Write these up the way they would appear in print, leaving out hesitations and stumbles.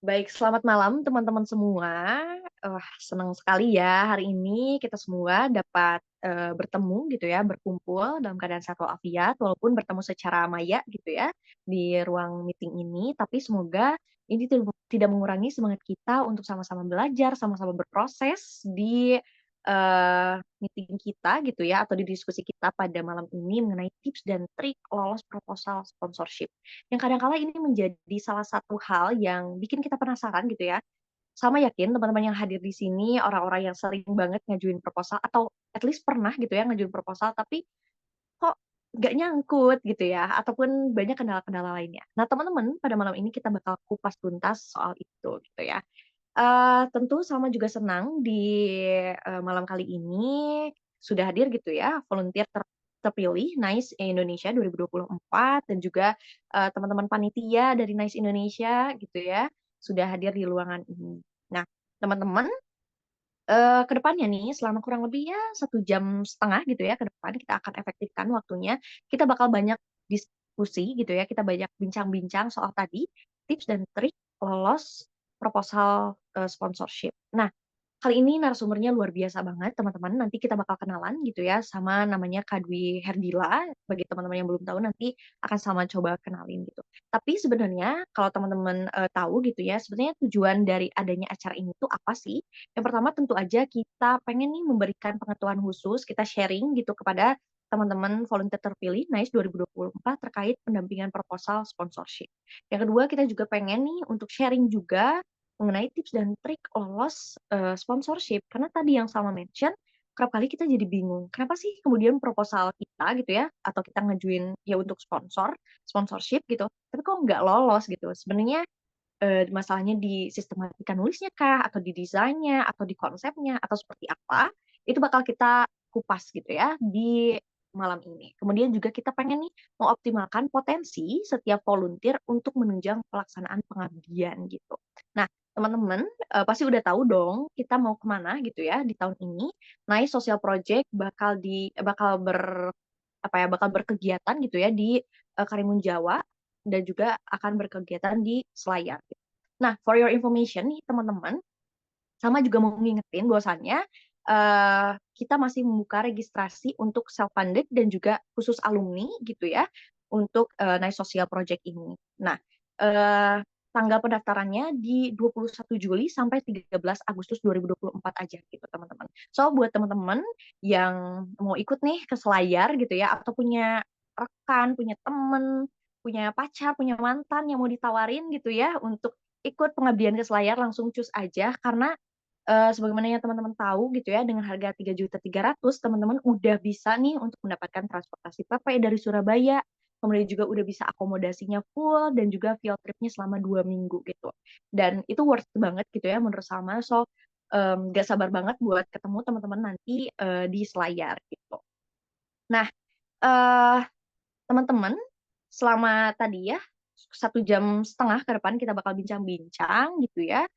Baik, selamat malam teman-teman semua. Senang sekali ya hari ini kita semua dapat, bertemu gitu ya, berkumpul dalam keadaan sehat walafiat walaupun bertemu secara maya gitu ya, di ruang meeting ini. Tapi semoga ini tidak mengurangi semangat kita untuk sama-sama belajar, sama-sama berproses di, meeting kita gitu ya, atau di diskusi kita pada malam ini mengenai tips dan trik lolos proposal sponsorship. Yang kadang kala ini menjadi salah satu hal yang bikin kita penasaran gitu ya. Sama yakin teman-teman yang hadir di sini orang-orang yang sering banget ngajuin proposal atau at least pernah gitu ya ngajuin proposal tapi kok nggak nyangkut gitu ya, ataupun banyak kendala-kendala lainnya. Nah teman-teman, pada malam ini kita bakal kupas tuntas soal itu gitu ya. Tentu sama juga senang di, malam kali ini sudah hadir gitu ya volunteer terpilih NICE Indonesia 2024 dan juga, teman-teman panitia dari NICE Indonesia gitu ya, sudah hadir di ruangan ini. Nah, teman-teman, ke depannya nih selama kurang lebih ya 1,5 jam gitu ya ke depan kita akan efektifkan waktunya, kita bakal banyak diskusi gitu ya, kita banyak bincang-bincang soal tadi, tips dan trik lolos proposal, sponsorship. Nah, kali ini narasumbernya luar biasa banget teman-teman, nanti kita bakal kenalan gitu ya sama namanya Kak Dwi Herdila, bagi teman-teman yang belum tahu nanti akan sama coba kenalin gitu. Tapi sebenarnya kalau teman-teman, tahu gitu ya, sebenarnya tujuan dari adanya acara ini tuh apa sih? Yang pertama tentu aja kita pengen nih memberikan pengetahuan khusus, kita sharing gitu kepada teman-teman volunteer terpilih NICE 2024 terkait pendampingan proposal sponsorship. Yang kedua kita juga pengen nih untuk sharing juga mengenai tips dan trik lolos, sponsorship. Karena tadi yang sama mention, kerap kali kita jadi bingung, kenapa sih kemudian proposal kita gitu ya, atau kita ngajuin ya untuk sponsorship gitu, tapi kok nggak lolos gitu. Sebenarnya, masalahnya di sistematika nulisnya kah, atau di desainnya, atau di konsepnya, atau seperti apa, itu bakal kita kupas gitu ya di malam ini. Kemudian juga kita pengen nih mengoptimalkan potensi setiap volunteer untuk menunjang pelaksanaan pengabdian gitu. Nah, teman-teman, pasti udah tahu dong kita mau kemana gitu ya di tahun ini. NICE Social Project bakal berkegiatan gitu ya di, Karimun Jawa dan juga akan berkegiatan di Selayar. Nah, for your information nih teman-teman, sama juga mau ngingetin bahwasannya, kita masih membuka registrasi untuk self-funded dan juga khusus alumni gitu ya, untuk, Nice Social Project ini. Nah, eee, tanggal pendaftarannya di 21 Juli sampai 13 Agustus 2024 aja gitu, teman-teman. So, buat teman-teman yang mau ikut nih ke Selayar gitu ya, atau punya rekan, punya temen, punya pacar, punya mantan yang mau ditawarin gitu ya, untuk ikut pengabdian ke Selayar, langsung cus aja karena sebagaimana yang teman-teman tahu gitu ya, dengan harga 3.300.000 teman-teman udah bisa nih untuk mendapatkan transportasi PP dari Surabaya, kemudian juga udah bisa akomodasinya full dan juga field trip-nya selama 2 minggu gitu. Dan itu worth banget gitu ya menurut Salma. So, nggak sabar banget buat ketemu teman-teman nanti, di Selayar gitu. Nah, eee, teman-teman, selama tadi ya 1,5 jam ke depan kita bakal bincang-bincang gitu ya.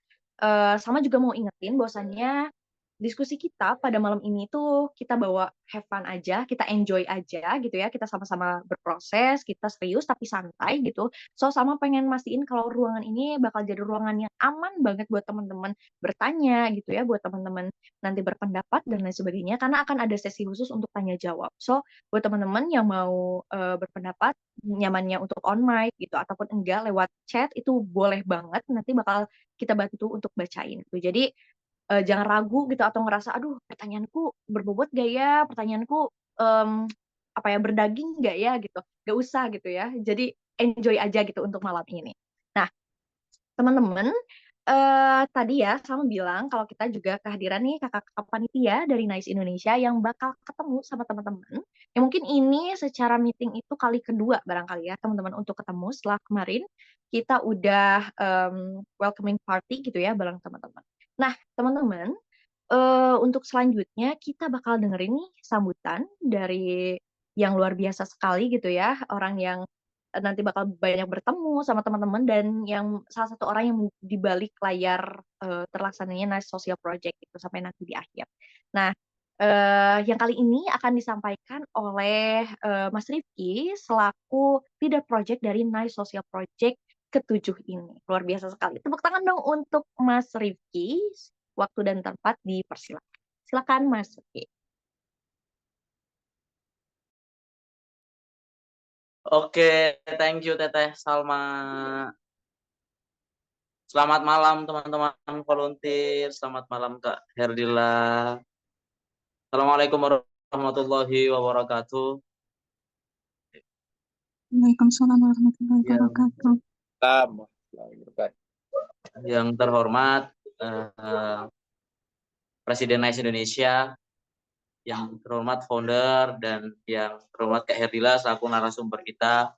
Sama juga mau ingetin bahwasannya diskusi kita pada malam ini tuh kita bawa have fun aja, kita enjoy aja gitu ya, kita sama-sama berproses, kita serius tapi santai gitu. So, sama pengen mastiin kalau ruangan ini bakal jadi ruangan yang aman banget buat teman-teman bertanya gitu ya, buat teman-teman nanti berpendapat dan lain sebagainya, karena akan ada sesi khusus untuk tanya jawab. So, buat teman-teman yang mau, berpendapat, nyamannya untuk on mic gitu ataupun enggak lewat chat itu boleh banget, nanti bakal kita bantu untuk bacain gitu. Jadi, jangan ragu gitu atau ngerasa, "Aduh pertanyaanku berbobot nggak ya? Pertanyaanku, mmm, apa ya, berdaging nggak ya?" Gitu. Nggak usah gitu ya. Jadi enjoy aja gitu untuk malam ini. Nah, teman-teman, tadi ya Salma bilang kalau kita juga kehadiran nih kakak-kakak panitia dari NICE Indonesia yang bakal ketemu sama teman-teman, yang mungkin ini secara meeting itu kali kedua barangkali ya teman-teman untuk ketemu setelah kemarin kita udah, welcoming party gitu ya bareng teman-teman. Nah, teman-teman, untuk selanjutnya kita bakal dengerin nih sambutan dari yang luar biasa sekali gitu ya, orang yang, nanti bakal banyak bertemu sama teman-teman dan yang salah satu orang yang di balik layar, terlaksananya Nice Social Project itu sampai nanti di akhir. Nah, yang kali ini akan disampaikan oleh, Mas Rifky selaku leader project dari Nice Social Project ke-7 ini. Luar biasa sekali. Tepuk tangan dong untuk Mas Rifki. Waktu dan tempat dipersilakan. Silakan Mas Rifki. Oke, thank you Teteh Salma. Selamat malam teman-teman volunteer. Selamat malam Kak Herdila. Assalamualaikum warahmatullahi wabarakatuh. Waalaikumsalam warahmatullahi wabarakatuh. Yang terhormat Presiden NICE Indonesia, yang terhormat founder, dan yang terhormat Kak Herdila selaku narasumber kita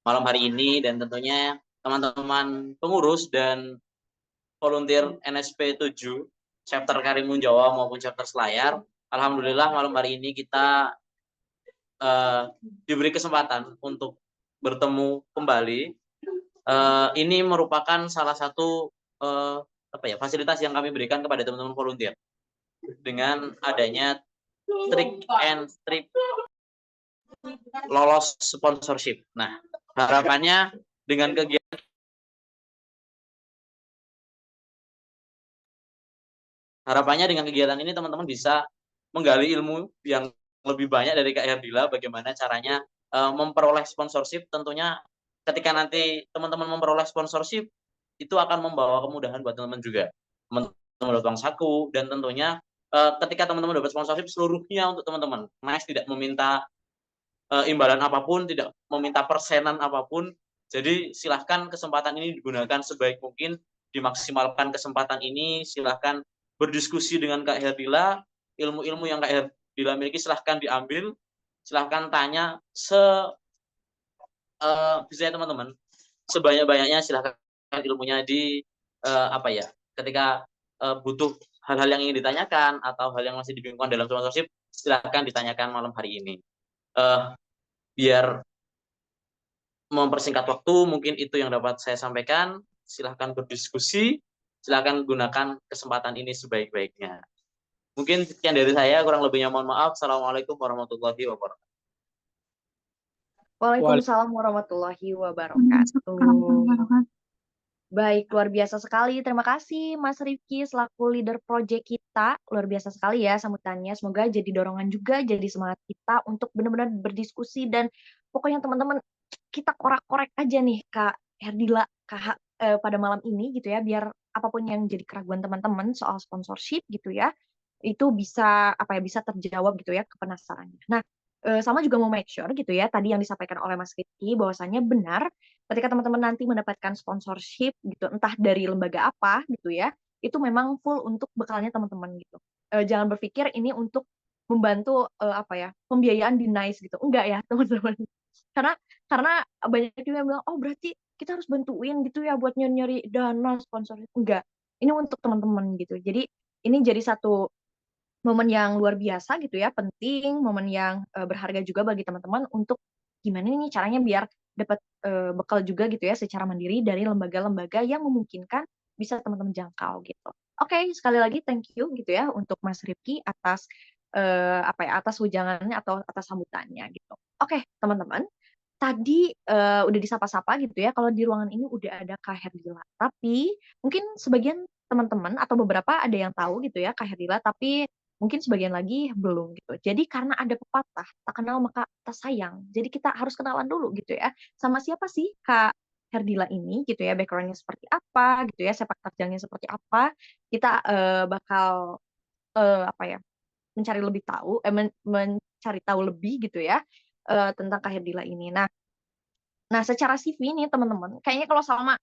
malam hari ini, dan tentunya teman-teman pengurus dan volunteer NSP 7 chapter Karimun Jawa maupun chapter Selayar. Alhamdulillah malam hari ini kita diberi kesempatan untuk bertemu kembali. Ini merupakan salah satu fasilitas yang kami berikan kepada teman-teman volunteer dengan adanya trik and strip lolos sponsorship. Nah, harapannya dengan kegiatan ini teman-teman bisa menggali ilmu yang lebih banyak dari Kak Herdila, bagaimana caranya memperoleh sponsorship. Tentunya ketika nanti teman-teman memperoleh sponsorship, itu akan membawa kemudahan buat teman-teman juga. Teman-teman dapat uang saku, dan tentunya ketika teman-teman dapat sponsorship seluruhnya untuk teman-teman. NICE tidak meminta imbalan apapun, tidak meminta persenan apapun. Jadi silahkan kesempatan ini digunakan sebaik mungkin, dimaksimalkan kesempatan ini. Silahkan berdiskusi dengan Kak Herdila, ilmu-ilmu yang Kak Herdila miliki silahkan diambil, silahkan tanya bisa teman-teman, sebanyak-banyaknya silahkan ilmunya ketika butuh hal-hal yang ingin ditanyakan atau hal yang masih dibingungkan dalam sponsorship, silahkan ditanyakan malam hari ini. Biar mempersingkat waktu, mungkin itu yang dapat saya sampaikan. Silahkan berdiskusi, silahkan gunakan kesempatan ini sebaik-baiknya. Mungkin sekian dari saya, kurang lebihnya mohon maaf. Assalamualaikum warahmatullahi wabarakatuh. Waalaikumsalam warahmatullahi wabarakatuh. Baik, luar biasa sekali. Terima kasih Mas Rifki selaku leader project kita. Luar biasa sekali ya sambutannya. Semoga jadi dorongan juga, jadi semangat kita untuk benar-benar berdiskusi, dan pokoknya teman-teman kita korek-korek aja nih Kak Herdila pada malam ini gitu ya, biar apapun yang jadi keraguan teman-teman soal sponsorship gitu ya, itu bisa bisa terjawab gitu ya kepenasarannya. Nah, sama juga mau make sure gitu ya, tadi yang disampaikan oleh Mas Rifki bahwasannya benar ketika teman-teman nanti mendapatkan sponsorship gitu, entah dari lembaga apa gitu ya, itu memang full untuk bekalnya teman-teman gitu. Jangan berpikir ini untuk membantu pembiayaan di NICE gitu. Enggak ya, teman-teman. Karena banyak juga yang bilang, "Oh, berarti kita harus bantuin gitu ya buat nyari-nyari dana sponsorship." Enggak. Ini untuk teman-teman gitu. Jadi ini jadi satu momen yang luar biasa gitu ya, penting, momen yang berharga juga bagi teman-teman untuk gimana nih caranya biar dapat bekal juga gitu ya secara mandiri dari lembaga-lembaga yang memungkinkan bisa teman-teman jangkau gitu. Oke, sekali lagi thank you gitu ya untuk Mas Rifki atas atas wejangannya atau atas sambutannya gitu. Oke, teman-teman. Tadi udah disapa-sapa gitu ya, kalau di ruangan ini udah ada Kak Herdila. Tapi mungkin sebagian teman-teman atau beberapa ada yang tahu gitu ya Kak Herdila, tapi mungkin sebagian lagi belum gitu. Jadi karena ada pepatah, tak kenal maka tak sayang. Jadi kita harus kenalan dulu gitu ya. Sama siapa sih Kak Herdila ini gitu ya, background-nya seperti apa gitu ya, sepak terjangnya seperti apa. Kita bakal mencari lebih tahu, mencari tahu lebih gitu ya tentang Kak Herdila ini. Nah, secara CV nih teman-teman, kayaknya kalau Salma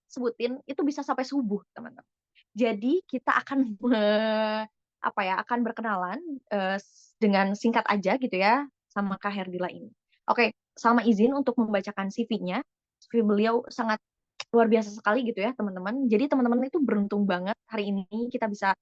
sebutin itu bisa sampai subuh teman-teman. Jadi kita akan akan berkenalan dengan singkat aja gitu ya sama Kak Herdila ini. Oke, Salma izin untuk membacakan CV-nya. CV beliau sangat luar biasa sekali gitu ya teman-teman. Jadi teman-teman itu beruntung banget hari ini kita bisa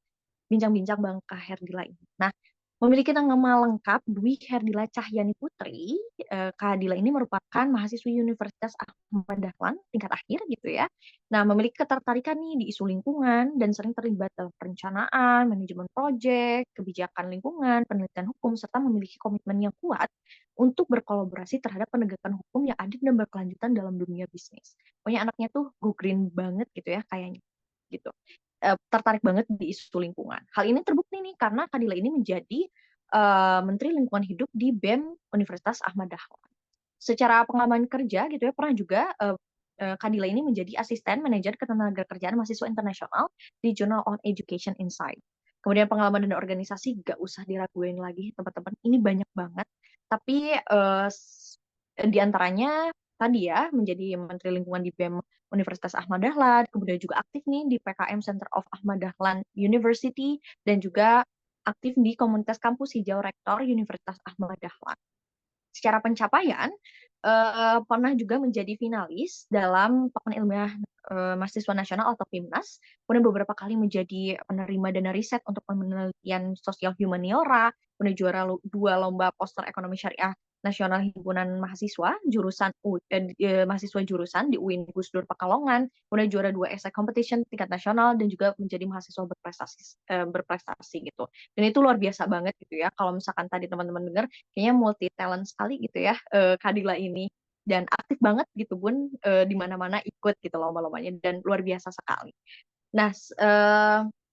bincang-bincang Bang Kak Herdila ini. Nah, memiliki nama lengkap Dwi Herdila Cahyani Putri, Kak Herdila ini merupakan mahasiswi Universitas Ahmad Dahlan tingkat akhir gitu ya. Nah, memiliki ketertarikan nih di isu lingkungan dan sering terlibat dalam perencanaan, manajemen proyek, kebijakan lingkungan, penelitian hukum, serta memiliki komitmen yang kuat untuk berkolaborasi terhadap penegakan hukum yang adil dan berkelanjutan dalam dunia bisnis. Pokoknya anaknya tuh go green banget gitu ya kayaknya gitu. Tertarik banget di isu lingkungan. Hal ini terbukti nih karena Kadila ini menjadi Menteri Lingkungan Hidup di BEM Universitas Ahmad Dahlan. Secara pengalaman kerja gitu ya, pernah juga Kadila ini menjadi asisten manajer ketenagakerjaan mahasiswa internasional di Journal on Education Insight. Kemudian pengalaman dan organisasi gak usah diraguin lagi teman-teman, ini banyak banget. Tapi di antaranya tadi ya menjadi Menteri Lingkungan di BEM Universitas Ahmad Dahlan, kemudian juga aktif nih di PKM Center of Ahmad Dahlan University, dan juga aktif di komunitas kampus hijau Rektor Universitas Ahmad Dahlan. Secara pencapaian, pernah juga menjadi finalis dalam Papan Ilmiah Mahasiswa Nasional atau PIMNAS, kemudian beberapa kali menjadi penerima dana riset untuk penelitian sosial humaniora, kemudian juara 2 lomba poster ekonomi syariah nasional himpunan mahasiswa mahasiswa jurusan di UIN Gus Dur Pekalongan, kemudian juara 2 esai competition tingkat nasional dan juga menjadi mahasiswa berprestasi gitu. Dan itu luar biasa banget gitu ya. Kalau misalkan tadi teman-teman dengar kayaknya multi talent sekali gitu ya Kadila ini, dan aktif banget gitu Bun, di mana-mana ikut gitu lomba-lombanya dan luar biasa sekali. Nah,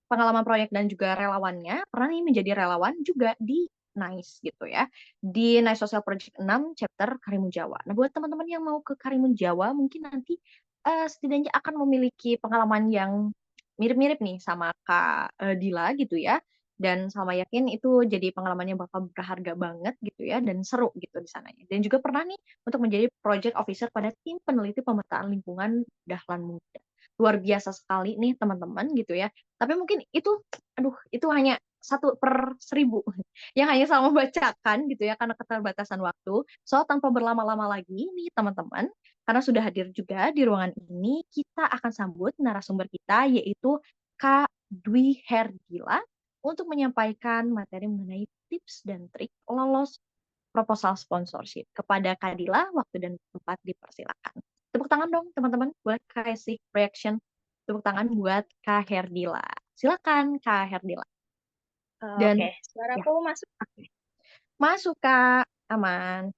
pengalaman proyek dan juga relawannya pernah nih menjadi relawan juga di NICE gitu ya, di NICE Social Project 6 chapter Karimun Jawa. Nah, buat teman-teman yang mau ke Karimun Jawa mungkin nanti setidaknya akan memiliki pengalaman yang mirip-mirip nih sama Kak Dila gitu ya, dan sama yakin itu jadi pengalamannya bakal berharga banget gitu ya dan seru gitu di sananya. Dan juga pernah nih untuk menjadi project officer pada tim peneliti pemetaan lingkungan Dahlan Muda. Luar biasa sekali nih teman-teman gitu ya. Tapi mungkin itu, aduh, itu hanya 1/1000 yang hanya sama bacakan gitu ya karena keterbatasan waktu. So tanpa berlama-lama lagi nih teman-teman, karena sudah hadir juga di ruangan ini, kita akan sambut narasumber kita yaitu Kak Dwi Herdila untuk menyampaikan materi mengenai tips dan trik lolos proposal sponsorship. Kepada Kadila, waktu dan tempat dipersilakan. Tepuk tangan dong teman-teman, boleh kasih reaction. Tepuk tangan buat Kak Herdila. Silakan Kak Herdila. Dan Oke, ya, suaraku masuk. masuk Kak, aman.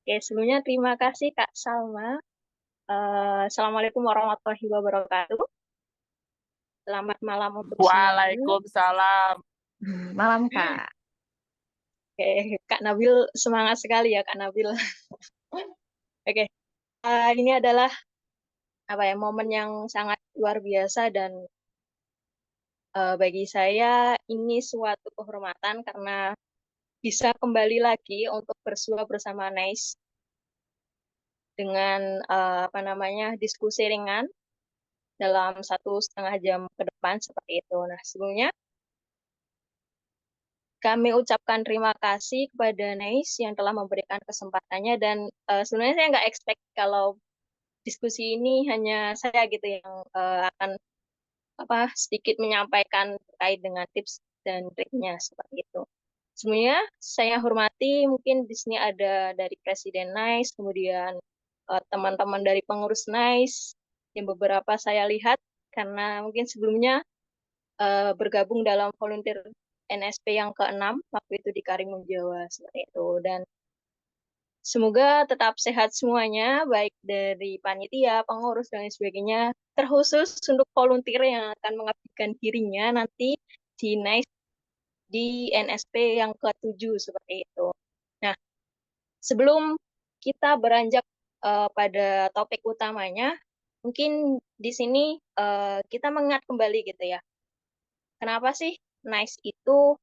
Oke, sebelumnya terima kasih Kak Salma. Assalamualaikum warahmatullahi wabarakatuh. Selamat malam untuk semuanya. Waalaikumsalam. Malam Kak. Oke, Kak Nabil semangat sekali ya Kak Nabil. Oke, ini adalah momen yang sangat luar biasa dan bagi saya ini suatu kehormatan karena bisa kembali lagi untuk bersua bersama NICE dengan diskusi ringan dalam 1,5 jam ke depan seperti itu. Nah, sebelumnya kami ucapkan terima kasih kepada NICE yang telah memberikan kesempatannya dan sebenarnya saya nggak expect kalau diskusi ini hanya saya gitu yang akan sedikit menyampaikan terkait dengan tips dan triknya seperti itu. Sebenarnya saya hormati mungkin di sini ada dari Presiden NICE, kemudian teman-teman dari pengurus NICE yang beberapa saya lihat karena mungkin sebelumnya bergabung dalam volunteer NSP yang ke-6 waktu itu di Karimun Jawa seperti itu. Dan semoga tetap sehat semuanya, baik dari panitia, pengurus, dan sebagainya. Terkhusus untuk volunteer yang akan mengabdikan dirinya nanti di NICE di NSP yang ke-7 seperti itu. Nah, sebelum kita beranjak pada topik utamanya, mungkin di sini kita mengingat kembali gitu ya. Kenapa sih NICE itu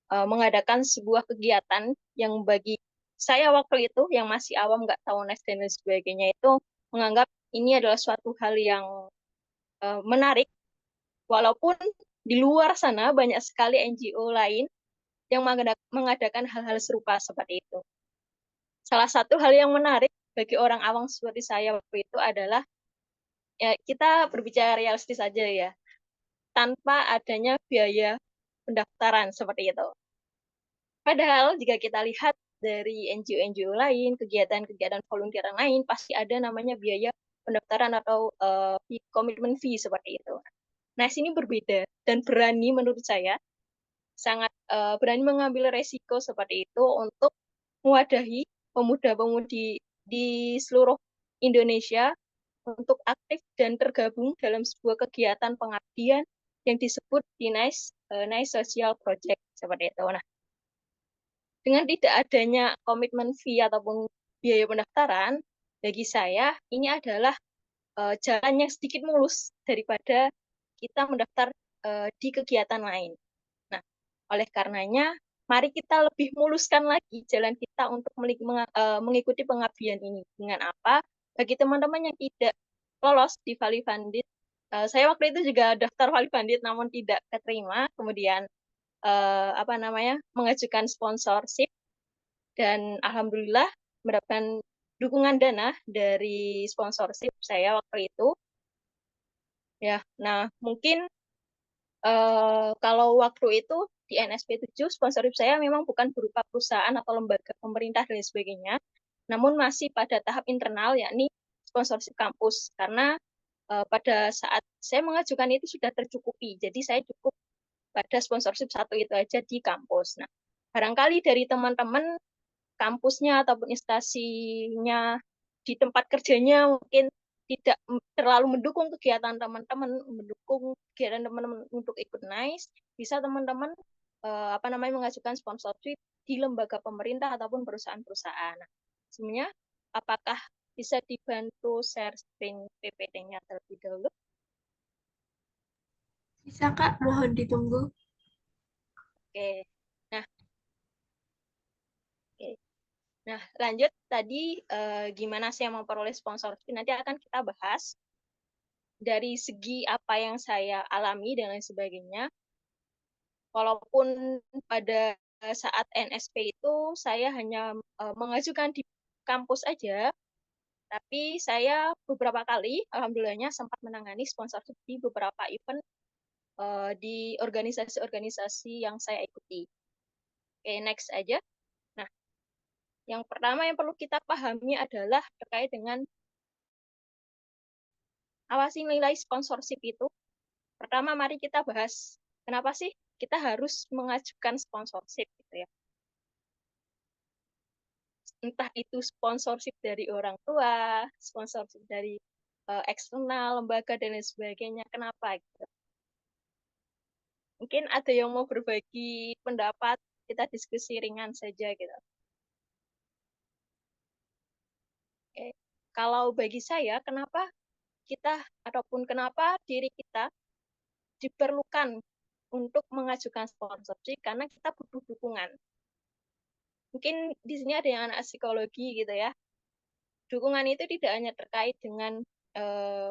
mengadakan sebuah kegiatan yang bagi saya waktu itu yang masih awam nggak tahu NICE dan lain sebagainya itu menganggap ini adalah suatu hal yang menarik, walaupun di luar sana banyak sekali NGO lain yang mengadakan hal-hal serupa seperti itu. Salah satu hal yang menarik bagi orang awam seperti saya waktu itu adalah ya, kita berbicara realistis saja ya, tanpa adanya biaya pendaftaran seperti itu. Padahal jika kita lihat dari NGO-NGO lain, kegiatan-kegiatan volunteer lain, pasti ada namanya biaya pendaftaran atau commitment fee seperti itu. Nah, sini berbeda dan berani menurut saya, sangat berani mengambil resiko seperti itu untuk mewadahi pemuda-pemudi di seluruh Indonesia untuk aktif dan tergabung dalam sebuah kegiatan pengabdian yang disebut di Nice Social Project seperti itu. Nah, dengan tidak adanya komitmen fee ataupun biaya pendaftaran, bagi saya ini adalah jalan yang sedikit mulus daripada kita mendaftar di kegiatan lain. Nah, oleh karenanya, mari kita lebih muluskan lagi jalan kita untuk mengikuti pengabdian ini. Dengan apa? Bagi teman-teman yang tidak lolos di Vali Bandit, saya waktu itu juga daftar Vali Bandit namun tidak keterima, kemudian mengajukan sponsorship dan alhamdulillah mendapatkan dukungan dana dari sponsorship saya waktu itu. Ya, nah mungkin kalau waktu itu di NSP 7 sponsorship saya memang bukan berupa perusahaan atau lembaga pemerintah dan sebagainya, namun masih pada tahap internal yakni sponsorship kampus karena pada saat saya mengajukan itu sudah tercukupi, jadi saya cukup pada sponsorship satu itu aja di kampus. Nah, barangkali dari teman-teman kampusnya ataupun instansinya di tempat kerjanya mungkin tidak terlalu mendukung kegiatan teman-teman, mendukung kegiatan teman-teman untuk ikut NICE, bisa teman-teman mengajukan sponsorship di lembaga pemerintah ataupun perusahaan-perusahaan. Nah, sebenarnya apakah bisa dibantu share screen PPT-nya terlebih dahulu? Bisa Kak, mohon ditunggu. Oke. Nah, oke. Nah, lanjut tadi gimana sih yang memperoleh sponsorship nanti akan kita bahas dari segi apa yang saya alami dan lain sebagainya. Walaupun pada saat NSP itu saya hanya mengajukan di kampus aja, tapi saya beberapa kali alhamdulillahnya sempat menangani sponsorship di beberapa event di organisasi-organisasi yang saya ikuti. Oke, next aja. Nah, yang pertama yang perlu kita pahami adalah terkait dengan apa sih nilai sponsorship itu. Pertama, mari kita bahas kenapa sih kita harus mengajukan sponsorship gitu ya. Entah itu sponsorship dari orang tua, sponsorship dari eksternal, lembaga, dan lain sebagainya. Kenapa gitu? Mungkin ada yang mau berbagi pendapat, kita diskusi ringan saja gitu. Oke. Kalau bagi saya, kenapa kita ataupun kenapa diri kita diperlukan untuk mengajukan sponsorship karena kita butuh dukungan. Mungkin di sini ada yang anak psikologi gitu ya. Dukungan itu tidak hanya terkait dengan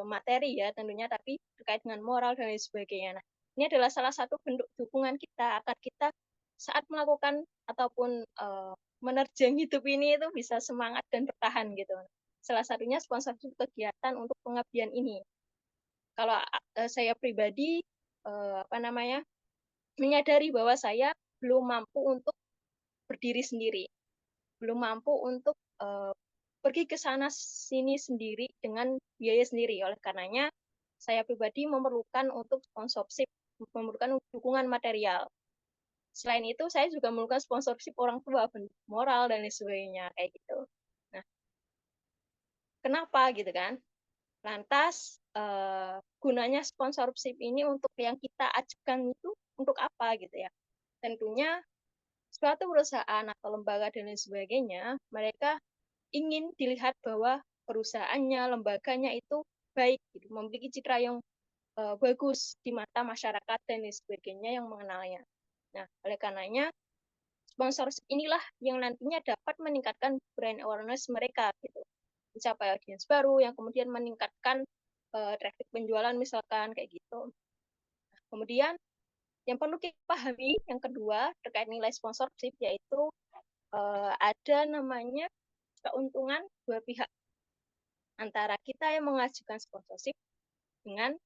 materi ya tentunya, tapi terkait dengan moral dan lain sebagainya. Nah, ini adalah salah satu bentuk dukungan kita agar kita saat melakukan ataupun menerjang hidup ini itu bisa semangat dan bertahan gitu. Salah satunya sponsorship kegiatan untuk pengabdian ini. Kalau saya pribadi menyadari bahwa saya belum mampu untuk berdiri sendiri, belum mampu untuk pergi ke sana sini sendiri dengan biaya sendiri. Oleh karenanya, saya pribadi memerlukan untuk sponsorship, memerlukan dukungan material. Selain itu, saya juga memerlukan sponsorship orang tua, moral dan lain sebagainya kayak gitu. Nah, kenapa gitu kan? Lantas gunanya sponsorship ini untuk yang kita ajukan itu untuk apa gitu ya? Tentunya suatu perusahaan atau lembaga dan lain sebagainya, mereka ingin dilihat bahwa perusahaannya, lembaganya itu baik, gitu, memiliki citra yang bagus di mata masyarakat dan lain sebagainya yang mengenalnya. Nah, oleh karenanya sponsorship inilah yang nantinya dapat meningkatkan brand awareness mereka, gitu, mencapai audiens baru yang kemudian meningkatkan traffic penjualan misalkan kayak gitu. Nah, kemudian yang perlu kita pahami yang kedua terkait nilai sponsorship yaitu ada namanya keuntungan dua pihak antara kita yang mengajukan sponsorship dengan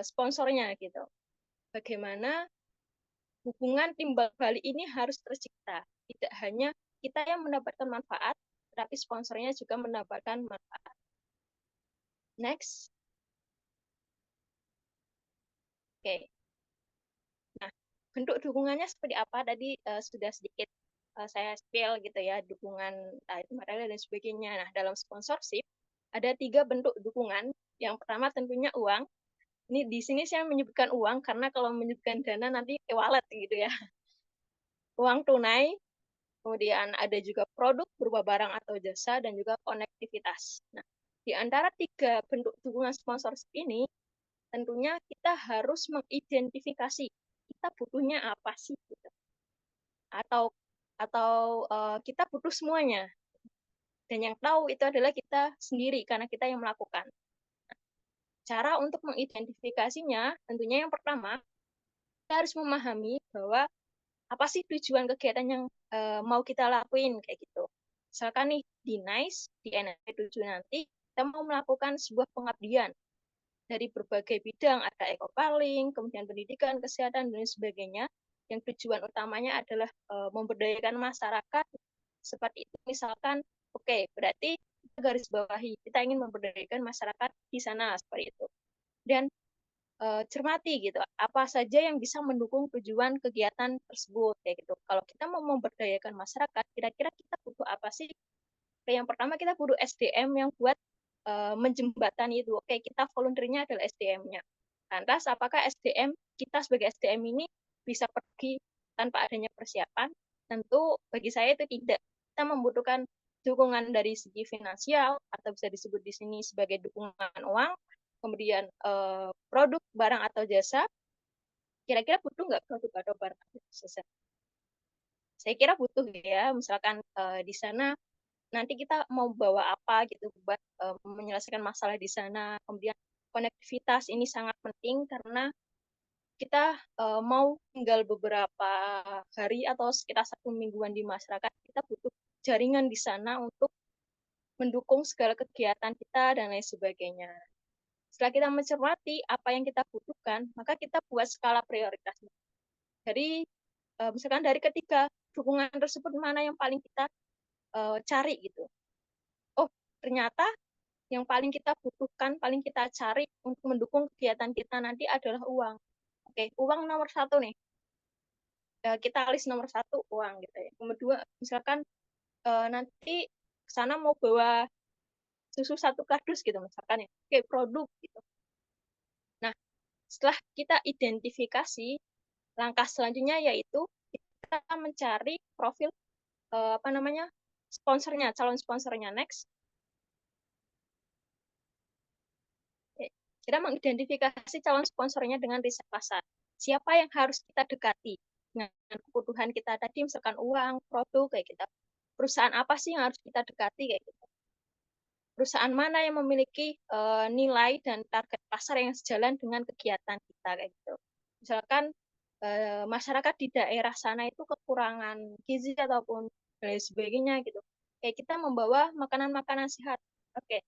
sponsornya gitu. Bagaimana hubungan timbal balik ini harus tercipta. Tidak hanya kita yang mendapatkan manfaat, tapi sponsornya juga mendapatkan manfaat. Next. Oke. Nah, bentuk dukungannya seperti apa? Tadi sudah sedikit saya spill gitu ya, dukungan itu material dan sebagainya. Nah, dalam sponsorship ada 3 bentuk dukungan. Yang pertama tentunya uang. Ini di sini saya menyebutkan uang karena kalau menyebutkan dana nanti e-wallet gitu ya. Uang tunai, kemudian ada juga produk berupa barang atau jasa, dan juga konektivitas. Nah, di antara 3 bentuk dukungan sponsorship ini, tentunya kita harus mengidentifikasi kita butuhnya apa sih gitu. Atau kita butuh semuanya. Dan yang tahu itu adalah kita sendiri karena kita yang melakukan. Cara untuk mengidentifikasinya, tentunya yang pertama, kita harus memahami bahwa apa sih tujuan kegiatan yang mau kita lakuin kayak gitu. Misalkan nih di NICE, di NIP 7 nanti, kita mau melakukan sebuah pengabdian dari berbagai bidang, ada ekopaling, kemudian pendidikan, kesehatan, dan sebagainya, yang tujuan utamanya adalah memberdayakan masyarakat, seperti itu. Misalkan, oke, berarti kita garis bawahi, kita ingin memberdayakan masyarakat di sana, seperti itu. Dan cermati gitu, apa saja yang bisa mendukung tujuan kegiatan tersebut, kayak gitu. Kalau kita mau memberdayakan masyarakat, kira-kira kita butuh apa sih? Yang pertama kita butuh SDM yang buat menjembatani itu. Oke, kita volunteer-nya adalah SDM-nya. Lantas, apakah SDM, kita sebagai SDM ini bisa pergi tanpa adanya persiapan? Tentu bagi saya itu tidak. Kita membutuhkan dukungan dari segi finansial, atau bisa disebut di sini sebagai dukungan uang, kemudian produk, barang, atau jasa. Kira-kira butuh nggak produk atau barang atau jasa? Saya kira butuh ya, misalkan di sana nanti kita mau bawa apa gitu buat menyelesaikan masalah di sana. Kemudian konektivitas ini sangat penting karena kita mau tinggal beberapa hari atau sekitar 1 mingguan di masyarakat, kita butuh jaringan di sana untuk mendukung segala kegiatan kita dan lain sebagainya. Setelah kita mencermati apa yang kita butuhkan, maka kita buat skala prioritasnya. Jadi misalkan dari ketiga dukungan tersebut mana yang paling kita cari gitu. Oh, ternyata yang paling kita butuhkan, paling kita cari untuk mendukung kegiatan kita nanti adalah uang. Oke, uang nomor 1 nih. Kita list nomor 1 uang gitu ya. Kedua, misalkan nanti ke sana mau bawa susu 1 kardus gitu misalkan ya. Oke, produk gitu. Nah, setelah kita identifikasi, langkah selanjutnya yaitu kita mencari profil sponsornya, calon sponsornya. Next. Kita mengidentifikasi calon sponsornya dengan riset pasar. Siapa yang harus kita dekati dengan kebutuhan kita tadi, misalkan uang, produk, kayak gitu. Perusahaan apa sih yang harus kita dekati, kayak gitu. Perusahaan mana yang memiliki nilai dan target pasar yang sejalan dengan kegiatan kita, kayak gitu. Misalkan masyarakat di daerah sana itu kekurangan gizi ataupun lain sebagainya gitu. Kayak kita membawa makanan-makanan sehat. Oke.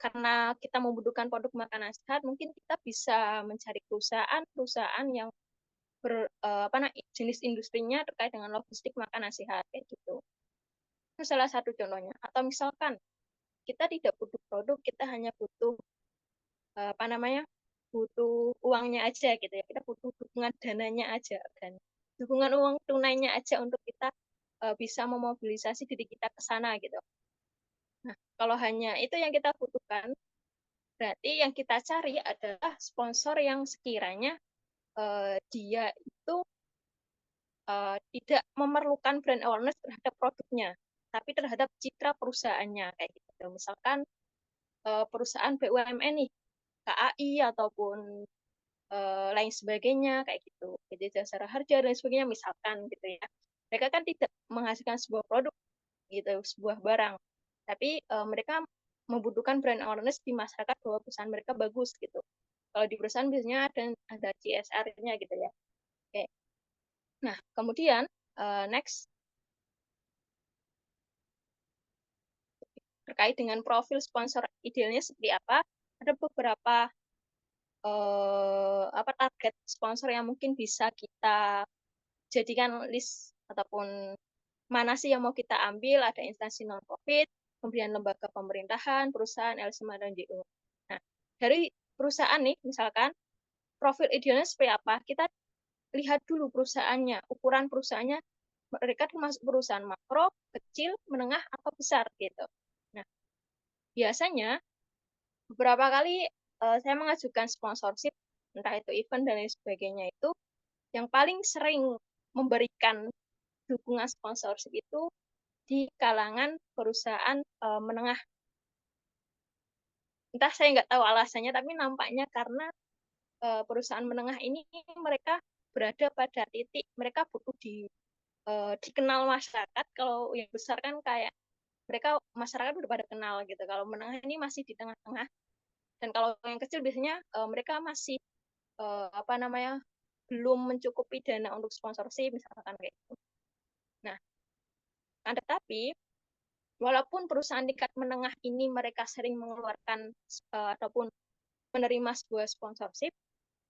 Karena kita membutuhkan produk makanan sehat, mungkin kita bisa mencari perusahaan yang jenis industrinya terkait dengan logistik makanan sehat kayak gitu. Itu salah satu contohnya. Atau misalkan kita tidak butuh produk, kita hanya butuh butuh uangnya aja gitu ya. Kita butuh dukungan dananya aja dan dukungan uang tunainya aja untuk kita bisa memobilisasi diri kita ke sana gitu. Nah, kalau hanya itu yang kita butuhkan, berarti yang kita cari adalah sponsor yang sekiranya dia itu tidak memerlukan brand awareness terhadap produknya, tapi terhadap citra perusahaannya kayak gitu. Misalkan perusahaan BUMN nih, KAI ataupun lain sebagainya kayak gitu, PT Jasara Harja dan sebagainya misalkan gitu ya. Mereka kan tidak menghasilkan sebuah produk gitu, sebuah barang, tapi mereka membutuhkan brand awareness di masyarakat bahwa perusahaan mereka bagus gitu. Kalau di perusahaan biasanya ada CSR-nya gitu ya. Oke. Nah, kemudian next terkait dengan profil sponsor idealnya seperti apa? Ada beberapa target sponsor yang mungkin bisa kita jadikan list ataupun mana sih yang mau kita ambil. Ada instansi non-profit, kemudian lembaga pemerintahan, perusahaan, LSM, dan NGO. Nah, dari perusahaan nih, misalkan, profil idealnya seperti apa? Kita lihat dulu perusahaannya, ukuran perusahaannya mereka termasuk perusahaan makro, kecil, menengah, atau besar gitu. Nah, biasanya beberapa kali saya mengajukan sponsorship, entah itu event dan lain sebagainya itu, yang paling sering memberikan dukungan sponsorship itu di kalangan perusahaan menengah. Entah saya nggak tahu alasannya, tapi nampaknya karena perusahaan menengah ini mereka berada pada titik mereka butuh dikenal masyarakat. Kalau yang besar kan kayak mereka masyarakat udah pada kenal gitu. Kalau menengah ini masih di tengah-tengah. Dan kalau yang kecil biasanya mereka masih apa namanya belum mencukupi dana untuk sponsorship misalkan kayak gitu. Nah, tetapi walaupun perusahaan tingkat menengah ini mereka sering mengeluarkan ataupun menerima sebuah sponsorship,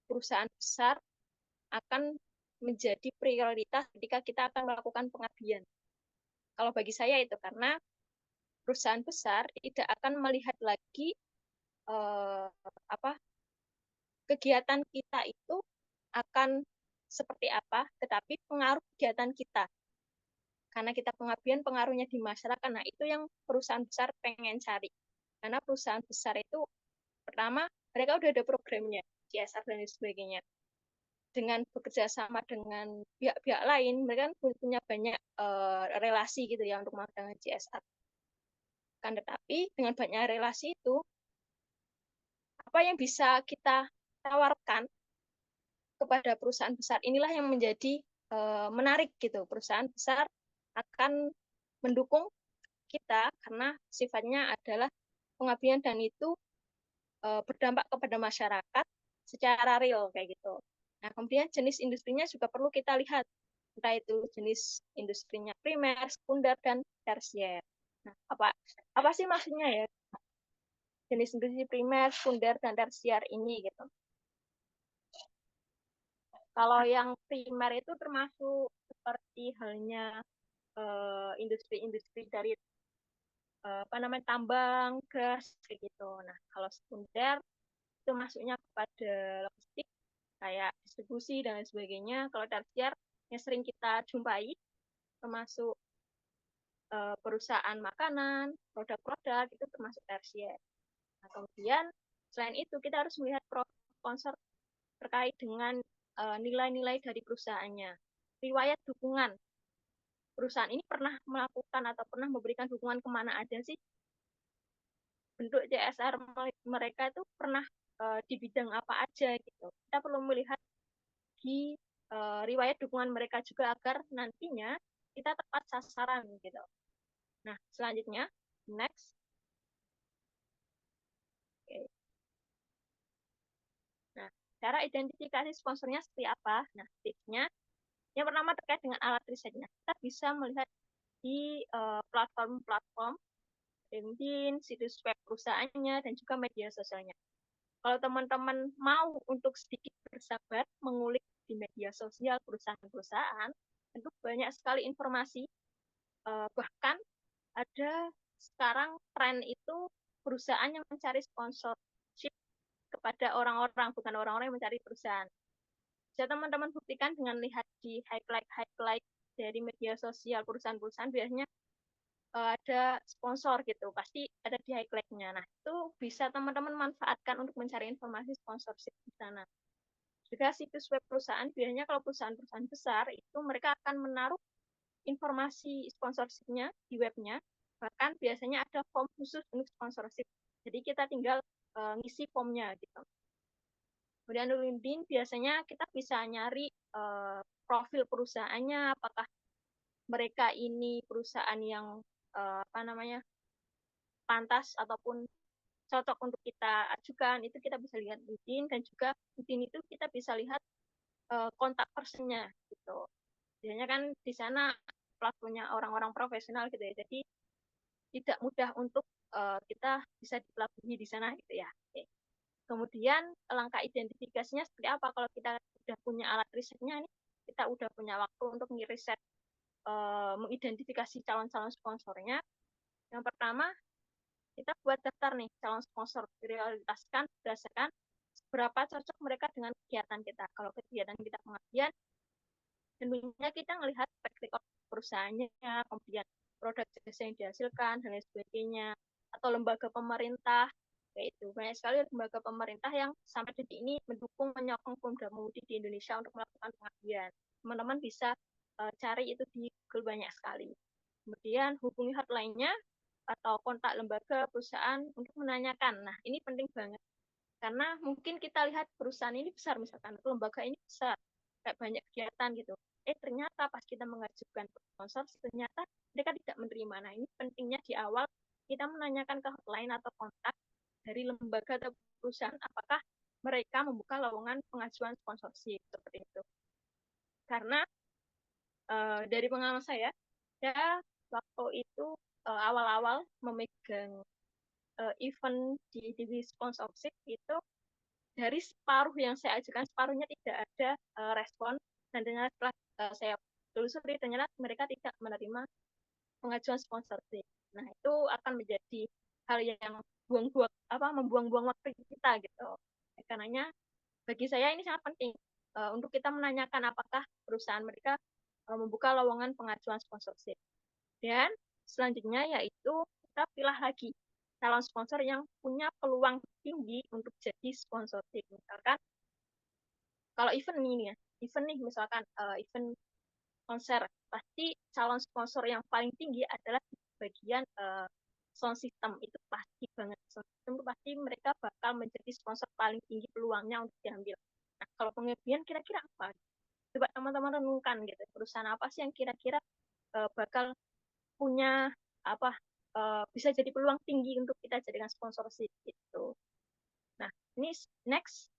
perusahaan besar akan menjadi prioritas ketika kita akan melakukan pengabdian. Kalau bagi saya itu karena perusahaan besar tidak akan melihat lagi kegiatan kita itu akan seperti apa, tetapi pengaruh kegiatan kita. Karena kita pengabdian, pengaruhnya di masyarakat. Nah, itu yang perusahaan besar pengen cari. Karena perusahaan besar itu, pertama, mereka udah ada programnya, CSR dan sebagainya. Dengan bekerja sama dengan pihak-pihak lain, mereka punya banyak relasi gitu ya untuk melakukan CSR. Kan tetapi dengan banyak relasi itu, apa yang bisa kita tawarkan kepada perusahaan besar inilah yang menjadi menarik gitu. Perusahaan besar akan mendukung kita karena sifatnya adalah pengabdian dan itu berdampak kepada masyarakat secara real kayak gitu. Nah, kemudian jenis industrinya juga perlu kita lihat, entah itu jenis industrinya primer, sekunder, dan tersier. Nah, apa sih maksudnya ya jenis industri primer, sekunder, dan tersier ini gitu? Kalau yang primer itu termasuk seperti halnya industri-industri dari apa namanya tambang, gas gitu. Nah, kalau sekunder itu masuknya kepada logistik kayak distribusi dan lain sebagainya. Kalau tersier yang sering kita jumpai termasuk perusahaan makanan, produk-produk itu termasuk tersier. Nah, kemudian selain itu kita harus melihat sponsor terkait dengan nilai-nilai dari perusahaannya. Riwayat dukungan. Perusahaan ini pernah melakukan atau pernah memberikan dukungan kemana aja sih? Bentuk CSR mereka itu pernah di bidang apa aja gitu. Kita perlu melihat di riwayat dukungan mereka juga agar nantinya kita tepat sasaran gitu. Nah, selanjutnya, next. Oke. Nah, cara identifikasi sponsornya seperti apa? Nah, tipsnya yang pertama terkait dengan alat risetnya. Kita bisa melihat di platform-platform LinkedIn, situs web perusahaannya, dan juga media sosialnya. Kalau teman-teman mau untuk sedikit bersabar mengulik di media sosial perusahaan-perusahaan, tentu banyak sekali informasi. Bahkan ada sekarang tren itu perusahaan yang mencari sponsorship kepada orang-orang, bukan orang-orang yang mencari perusahaan. Bisa teman-teman buktikan dengan lihat di highlight dari media sosial perusahaan-perusahaan, biasanya ada sponsor gitu, pasti ada di highlight-nya. Nah, itu bisa teman-teman manfaatkan untuk mencari informasi sponsorship di sana. Juga situs web perusahaan, biasanya kalau perusahaan-perusahaan besar, itu mereka akan menaruh informasi sponsorship-nya di webnya, bahkan biasanya ada form khusus untuk sponsorship. Jadi kita tinggal ngisi formnya gitu. Kemudian di LinkedIn biasanya kita bisa nyari profil perusahaannya, apakah mereka ini perusahaan yang apa namanya pantas ataupun cocok untuk kita ajukan, itu kita bisa lihat LinkedIn, dan juga LinkedIn itu kita bisa lihat kontak personnya gitu. Biasanya kan di sana pelakunya orang-orang profesional gitu ya, jadi tidak mudah untuk kita bisa dipelabui di sana gitu ya. Oke. Kemudian langkah identifikasinya seperti apa? Kalau kita sudah punya alat risetnya, ini kita udah punya waktu untuk ngeriset mengidentifikasi calon-calon sponsornya. Yang pertama, kita buat daftar nih calon sponsor, prioritaskan berdasarkan berapa cocok mereka dengan kegiatan kita. Kalau kegiatan kita pengabdian, tentunya kita melihat track record perusahaannya, kemudian produk jasa yang dihasilkan, dan lain sebagainya, atau lembaga pemerintah, kayak itu. Banyak sekali lembaga pemerintah yang sampai detik ini mendukung, menyokong pemuda mudi di Indonesia untuk melakukan pengabdian. Teman-teman bisa cari itu di Google banyak sekali. Kemudian hubungi hotline-nya atau kontak lembaga perusahaan untuk menanyakan. Nah, ini penting banget. Karena mungkin kita lihat perusahaan ini besar, misalkan lembaga ini besar, kayak banyak kegiatan gitu. Ternyata pas kita mengajukan sponsor, ternyata mereka tidak menerima. Nah, ini pentingnya di awal kita menanyakan ke hotline atau kontak dari lembaga atau perusahaan, apakah mereka membuka lowongan pengajuan sponsorship seperti itu. Karena dari pengalaman saya waktu itu awal-awal memegang event di divisi sponsorship itu, dari separuh yang saya ajukan, separuhnya tidak ada respon, dan ternyata setelah saya telusuri, ternyata mereka tidak menerima pengajuan sponsorship. Nah, itu akan menjadi hal yang membuang-buang waktu kita gitu. Karenanya bagi saya ini sangat penting untuk kita menanyakan apakah perusahaan mereka membuka lowongan pengajuan sponsorship. Dan selanjutnya yaitu kita pilih lagi calon sponsor yang punya peluang tinggi untuk jadi sponsorship. Misalkan kalau event nih misalkan event konser, pasti calon sponsor yang paling tinggi adalah di bagian sound system. Itu pasti banget. Sound system itu pasti mereka bakal menjadi sponsor paling tinggi peluangnya untuk diambil. Nah, kalau pengabdian kira-kira apa? Coba teman-teman renungkan gitu. Perusahaan apa sih yang kira-kira bakal punya bisa jadi peluang tinggi untuk kita jadikan sponsorship gitu. Nah, ini next.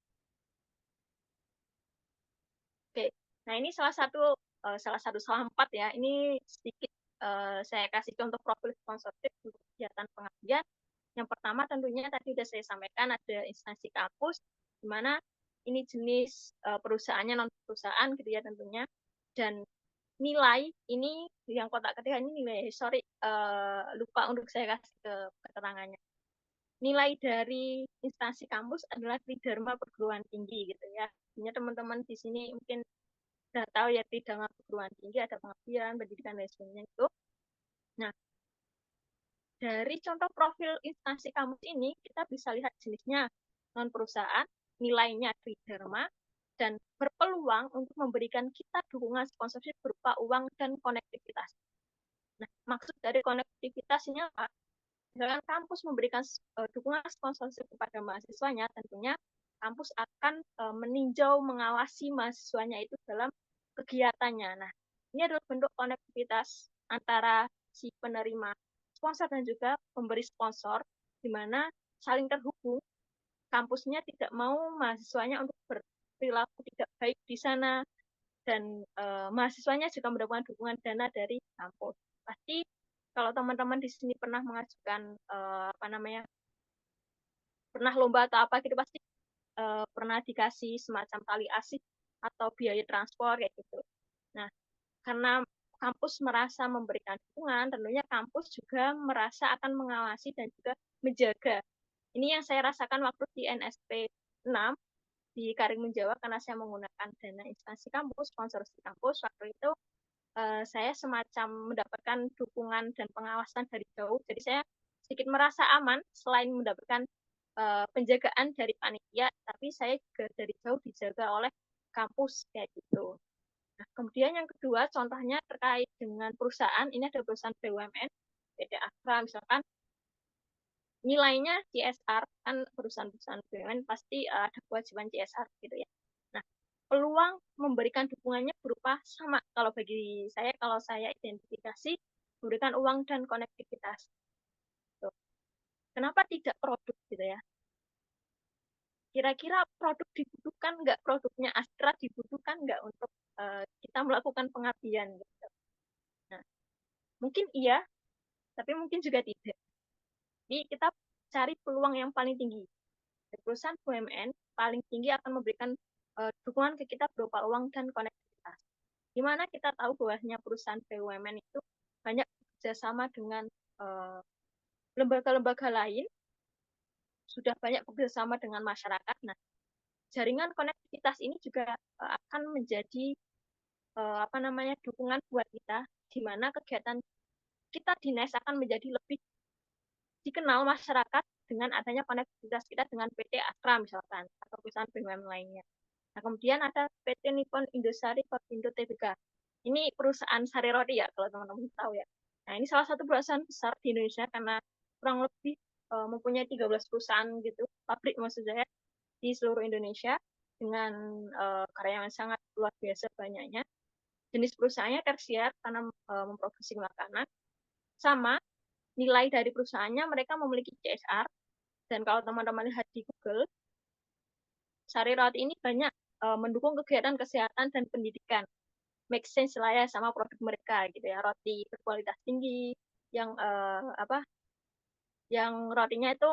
Oke. Nah, ini salah satu salah 4 ya. Ini sedikit saya kasih contoh profil sponsorship untuk kegiatan pengabdian. Yang pertama tentunya tadi sudah saya sampaikan, ada instansi kampus, di mana ini jenis perusahaannya non perusahaan gitu ya tentunya. Dan nilai ini yang kotak ketiga ini nilai, lupa untuk saya kasih ke keterangannya. Nilai dari instansi kampus adalah tridharma perguruan tinggi gitu ya. Artinya teman-teman di sini mungkin sudah tahu ya, tridharma perguruan tinggi ada pengabdian, pendidikan, dan sebagainya itu. Nah, dari contoh profil instansi kampus ini kita bisa lihat jenisnya non perusahaan, nilainya tridharma, dan berpeluang untuk memberikan kita dukungan sponsorship berupa uang dan konektivitas. Nah, maksud dari konektivitas ini apa? Misalkan kampus memberikan dukungan sponsorship kepada mahasiswanya, tentunya kampus akan meninjau, mengawasi mahasiswanya itu dalam kegiatannya. Nah, ini adalah bentuk konektivitas antara si penerima sponsor dan juga pemberi sponsor, di mana saling terhubung. Kampusnya tidak mau mahasiswanya untuk berperilaku tidak baik di sana, dan mahasiswanya juga mendapatkan dukungan dana dari kampus. Pasti kalau teman-teman di sini pernah mengajukan pernah lomba atau apa gitu, pasti pernah dikasih semacam tali asih atau biaya transport kayak gitu. Nah, karena kampus merasa memberikan dukungan, tentunya kampus juga merasa akan mengawasi dan juga menjaga. Ini yang saya rasakan waktu di NSP 6 di Karimun Jawa, karena saya menggunakan dana instansi kampus, sponsorship kampus. Waktu itu saya semacam mendapatkan dukungan dan pengawasan dari jauh. Jadi saya sedikit merasa aman selain mendapatkan penjagaan dari panitia, tapi saya juga dari jauh dijaga oleh kampus kayak gitu. Nah, kemudian yang kedua, contohnya terkait dengan perusahaan. Ini ada perusahaan BUMN, PT Astra misalkan, nilainya CSR, kan perusahaan-perusahaan BUMN pasti ada kewajiban CSR gitu ya. Nah, peluang memberikan dukungannya berupa sama. Kalau bagi saya, kalau saya identifikasi, memberikan uang dan konektivitas. Tuh. Kenapa tidak produk gitu ya? Kira-kira produk dibutuhkan nggak? Produknya Astra dibutuhkan nggak untuk kita melakukan pengabdian gitu. Nah, mungkin iya, tapi mungkin juga tidak. Jadi kita cari peluang yang paling tinggi. Perusahaan BUMN paling tinggi akan memberikan dukungan ke kita berupa uang dan konektivitas. Di mana kita tahu bahwasanya perusahaan BUMN itu banyak bekerjasama dengan lembaga-lembaga lain, sudah banyak bekerjasama dengan masyarakat. Nah, jaringan konektivitas ini juga akan menjadi dukungan buat kita, di mana kegiatan kita di NICE akan menjadi lebih dikenal masyarakat dengan adanya konektivitas kita dengan PT Astra misalkan, atau perusahaan BUMN lainnya. Nah, kemudian ada PT Nippon Indosari Korvindo Tbk. Ini perusahaan sari roti ya, kalau teman-teman tahu ya. Nah, ini salah satu perusahaan besar di Indonesia karena kurang lebih mempunyai 13 perusahaan gitu, pabrik maksud saya, di seluruh Indonesia dengan karyawan sangat luar biasa banyaknya. Jenis perusahaannya tersier karena memproduksi makanan. Sama nilai dari perusahaannya mereka memiliki CSR, dan kalau teman-teman lihat di Google, Sari Roti ini banyak mendukung kegiatan kesehatan dan pendidikan. Make sense lah ya sama produk mereka gitu ya, roti berkualitas tinggi yang yang rotinya itu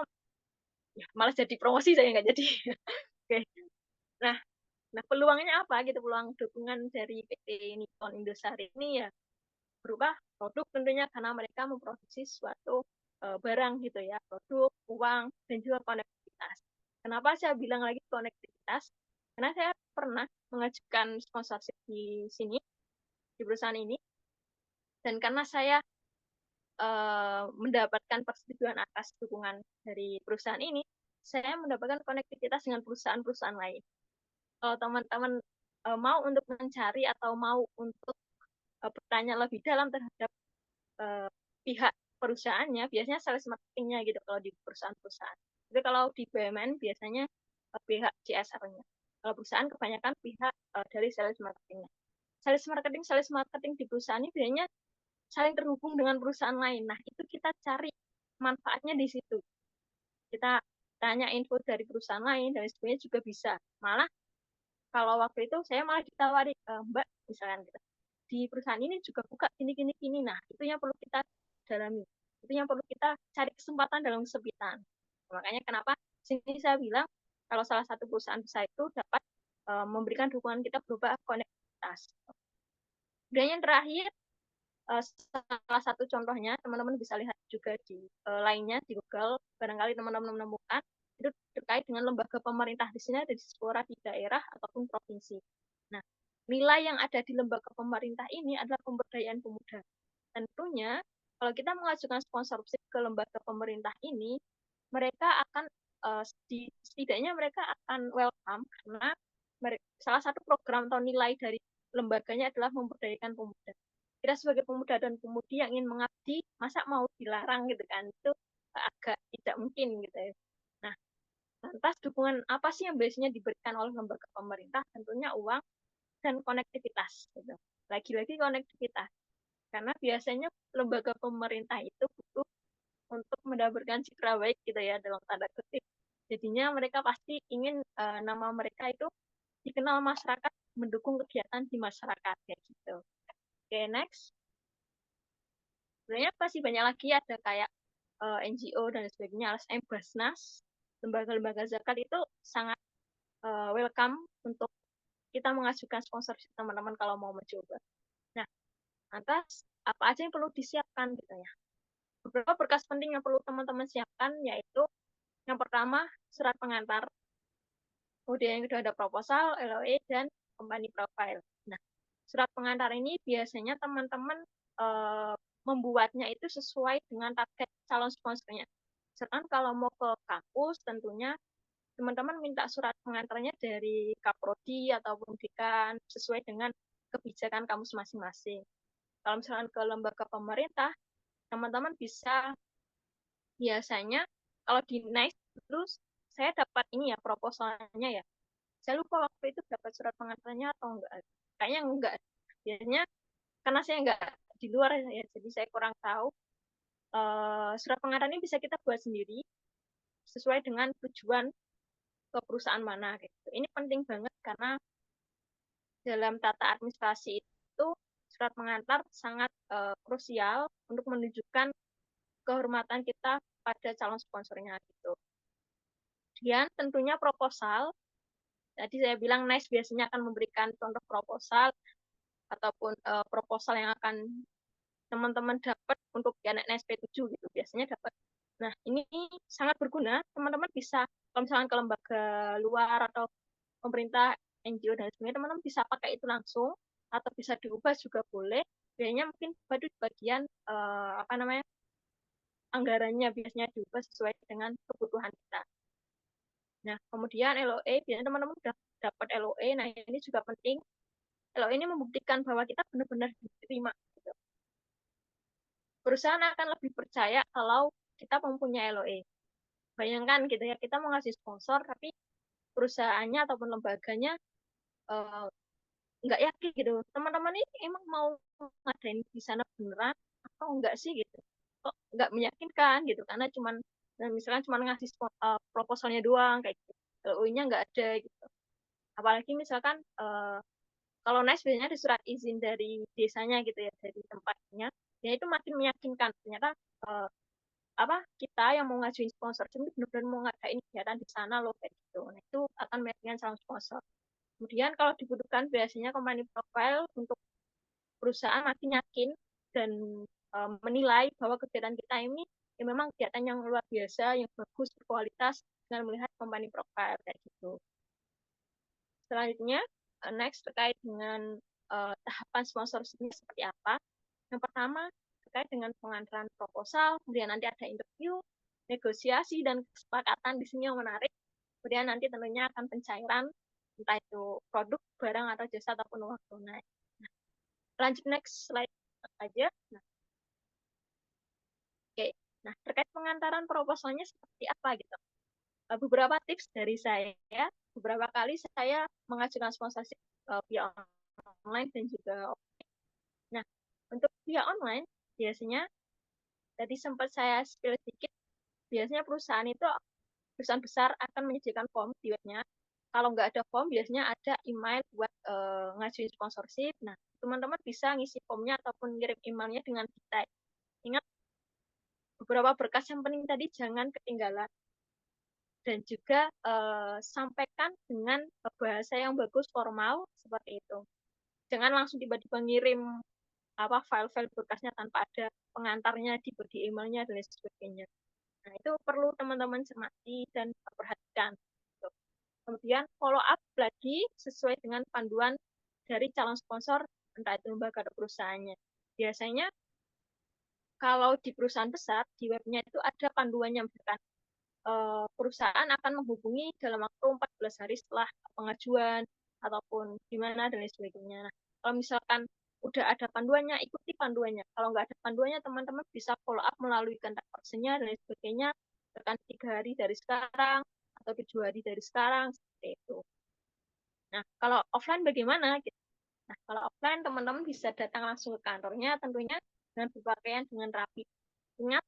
ya, malah jadi promosi saya nggak jadi. Oke. Nah, peluangnya apa gitu, peluang dukungan dari PT Nippon Indosari ini ya berupa produk tentunya karena mereka memproduksi suatu barang gitu ya, produk, uang, dan juga konektivitas. Kenapa saya bilang lagi konektivitas? Karena saya pernah mengajukan sponsorship di sini, di perusahaan ini, dan karena saya mendapatkan persetujuan atas dukungan dari perusahaan ini, saya mendapatkan konektivitas dengan perusahaan-perusahaan lain. Kalau teman-teman mau untuk mencari atau mau untuk bertanya lebih dalam terhadap pihak perusahaannya, biasanya sales marketingnya gitu kalau di perusahaan-perusahaan. Jadi kalau di BUMN biasanya pihak CSR-nya. Kalau perusahaan kebanyakan pihak dari sales marketingnya. Sales marketing di perusahaan ini biasanya saling terhubung dengan perusahaan lain. Nah, itu kita cari manfaatnya di situ. Kita tanya info dari perusahaan lain dan sebagainya juga bisa. Malah kalau waktu itu saya malah ditawari, Mbak, misalkan gitu, di perusahaan ini juga buka gini. Nah, itu yang perlu kita dalami. Itu yang perlu kita cari kesempatan dalam kesempitan. Makanya kenapa sini saya bilang kalau salah satu perusahaan besar itu dapat memberikan dukungan kita berupa konektivitas. Dan yang terakhir, salah satu contohnya teman-teman bisa lihat juga di lainnya di Google, barangkali teman-teman menemukan itu terkait dengan lembaga pemerintah. Di sini ada di daerah ataupun provinsi. Nah, nilai yang ada di lembaga pemerintah ini adalah pemberdayaan pemuda. Tentunya kalau kita mengajukan sponsorship ke lembaga pemerintah ini, mereka akan setidaknya mereka akan welcome karena salah satu program atau nilai dari lembaganya adalah memberdayakan pemuda. Kita sebagai pemuda dan pemudi yang ingin mengabdi, masa mau dilarang gitu kan? Itu agak tidak mungkin gitu ya. Nah, lantas dukungan apa sih yang biasanya diberikan oleh lembaga pemerintah? Tentunya uang dan konektivitas. Gitu. Lagi-lagi konektivitas. Karena biasanya lembaga pemerintah itu butuh untuk mendapatkan citra baik gitu ya, dalam tanda kutip. Jadinya mereka pasti ingin nama mereka itu dikenal masyarakat, mendukung kegiatan di masyarakat kayak gitu. Oke, next. Sebenarnya pasti banyak lagi, ada kayak NGO dan sebagainya, LSM, Basnas, lembaga-lembaga zakat itu sangat welcome untuk kita mengajukan sponsorship teman-teman kalau mau mencoba. Nah, lantas apa aja yang perlu disiapkan gitu ya. Beberapa berkas penting yang perlu teman-teman siapkan yaitu yang pertama surat pengantar, kemudian yang kedua ada proposal, LOE, dan company profile. Nah, surat pengantar ini biasanya teman-teman membuatnya itu sesuai dengan target calon sponsornya. Misalkan kalau mau ke kampus, tentunya teman-teman minta surat pengantarnya dari Kaprodi ataupun dekan sesuai dengan kebijakan kampus masing-masing. Kalau misalkan ke lembaga pemerintah, teman-teman bisa biasanya kalau di NICE terus saya dapat ini ya proposalnya ya. Saya lupa waktu itu dapat surat pengantarnya atau enggak. Kayaknya enggak. Biasanya karena saya enggak di luar ya, jadi saya kurang tahu. Surat pengantar ini bisa kita buat sendiri sesuai dengan tujuan ke perusahaan mana gitu. Ini penting banget karena dalam tata administrasi itu surat pengantar sangat krusial untuk menunjukkan kehormatan kita pada calon sponsornya gitu. Kemudian tentunya proposal. Tadi saya bilang NICE biasanya akan memberikan contoh proposal ataupun proposal yang akan teman-teman dapat untuk NICE P7 gitu. Biasanya dapat. Nah, ini sangat berguna. Teman-teman bisa, kalau misalkan ke lembaga luar atau pemerintah, NGO, dan sebagainya, teman-teman bisa pakai itu langsung atau bisa diubah juga boleh. Biasanya mungkin di bagian apa namanya anggarannya biasanya diubah sesuai dengan kebutuhan kita. Nah, kemudian LOE, biasanya teman-teman sudah dapat LOE. Nah, ini juga penting. LOE ini membuktikan bahwa kita benar-benar diterima. Gitu. Perusahaan akan lebih percaya kalau kita mempunyai LOE. Bayangkan gitu ya, kita mau ngasih sponsor, tapi perusahaannya ataupun lembaganya nggak yakin gitu. Teman-teman ini emang mau ngadain di sana beneran atau enggak sih gitu. Kok nggak meyakinkan gitu, karena misalkan cuma ngasih proposalnya doang kayak gitu. LOE-nya nggak ada gitu. Apalagi misalkan kalau NICE biasanya ada surat izin dari desanya gitu ya, dari tempatnya, ya itu makin meyakinkan. Ternyata kita yang mau ngajuin sponsor, itu benar-benar mau ngadain kegiatan di sana loh kayak gitu. Nah itu akan meyakinkan calon sponsor. Kemudian kalau dibutuhkan biasanya company profile untuk perusahaan makin yakin dan menilai bahwa kegiatan kita ini ya memang kegiatan yang luar biasa, yang bagus, berkualitas dengan melihat company profile kayak gitu. Selanjutnya, next terkait dengan tahapan sponsorship-nya seperti apa. Yang pertama, terkait dengan pengantaran proposal, kemudian nanti ada interview, negosiasi, dan kesepakatan di sini yang menarik. Kemudian nanti tentunya akan pencairan, entah itu produk, barang, atau jasa, ataupun uang tunai. Nah, lanjut next slide aja. Nah, oke. Nah, terkait pengantaran proposalnya seperti apa gitu. Beberapa tips dari saya, beberapa kali saya mengajukan sponsorship via online dan juga offline. Nah, untuk via online, biasanya tadi sempat saya spill sedikit, biasanya perusahaan besar akan menyediakan form di webnya. Kalau nggak ada form, biasanya ada email buat ngajuin sponsorship. Nah, teman-teman bisa ngisi formnya ataupun ngirim emailnya dengan detail. Ingat, beberapa berkas yang penting tadi jangan ketinggalan. Dan juga sampaikan dengan bahasa yang bagus, formal, seperti itu. Jangan langsung tiba-tiba ngirim file-file berkasnya tanpa ada pengantarnya di body emailnya dan lain sebagainya. Nah, itu perlu teman-teman cermati dan perhatikan. Kemudian follow up lagi sesuai dengan panduan dari calon sponsor, entah itu lembaga atau perusahaannya. Biasanya kalau di perusahaan besar, di webnya itu ada panduannya, misalkan perusahaan akan menghubungi dalam waktu 14 hari setelah pengajuan ataupun gimana dan lain sebagainya. Nah, kalau misalkan udah ada panduannya, ikuti panduannya. Kalau nggak ada panduannya, teman-teman bisa follow up melalui kontak personnya dan lain sebagainya, bahkan 3 hari dari sekarang atau 7 hari dari sekarang, seperti itu. Nah, kalau offline bagaimana? Nah, kalau offline teman-teman bisa datang langsung ke kantornya, tentunya dengan berpakaian dengan rapi. Ingat,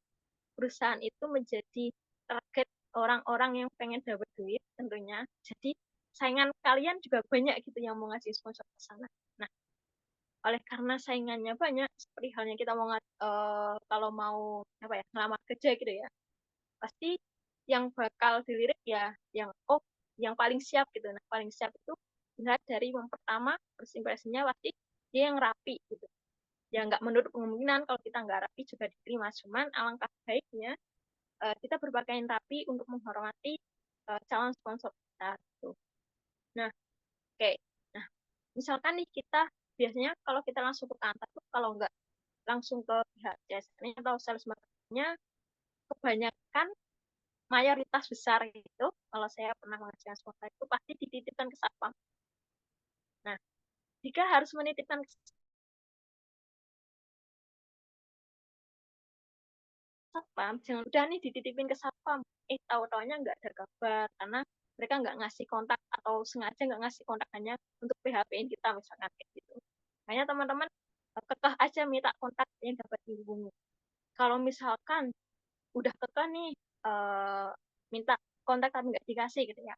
perusahaan itu menjadi target orang-orang yang pengen dapat duit tentunya. Jadi saingan kalian juga banyak gitu yang mau ngasih sponsor ke sana. Nah, oleh karena saingannya banyak, seperti halnya kita mau kalau mau ngelamar kerja gitu ya, pasti yang bakal dilirik ya yang paling siap gitu. Nah, paling siap itu dilihat dari yang pertama, first impression-nya pasti dia yang rapi gitu. Ya nggak menutup kemungkinan kalau kita nggak rapi juga diterima. Cuman alangkah baiknya kita berpakaian rapi untuk menghormati calon sponsor kita. Gitu. Nah, oke. Nah, misalkan nih kita biasanya kalau kita langsung ke kantor tuh kalau nggak langsung ke pihak CSR atau sales marketingnya, kebanyakan mayoritas besar itu, kalau saya pernah mengajukan sponsor itu pasti dititipkan ke satpam. Nah, jika harus menitipkan ke satpam, jangan udah nih dititipin ke satpam, tahu-taunya nggak ada kabar, karena mereka nggak ngasih kontak atau sengaja nggak ngasih kontak hanya untuk PHP-in kita misalkan kayak gitu. Makanya teman-teman kekeh aja minta kontak yang dapat dihubungi. Kalau misalkan udah kekeh nih minta kontak tapi nggak dikasih gitu ya,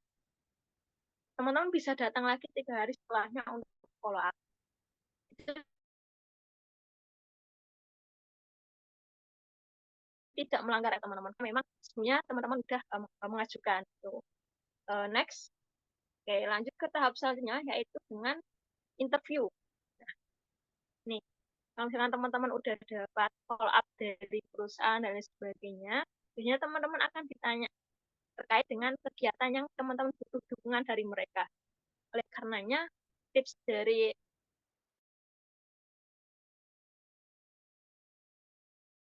teman-teman bisa datang lagi 3 hari setelahnya untuk follow up. Itu tidak melanggar ya teman-teman. Memang sebenarnya teman-teman sudah mengajukan. Next, oke, lanjut ke tahap selanjutnya yaitu dengan interview. Nah, nih, kalau misalkan teman-teman udah dapat follow up dari perusahaan dan lain sebagainya, biasanya teman-teman akan ditanya terkait dengan kegiatan yang teman-teman butuh dukungan dari mereka. Oleh karenanya, tips dari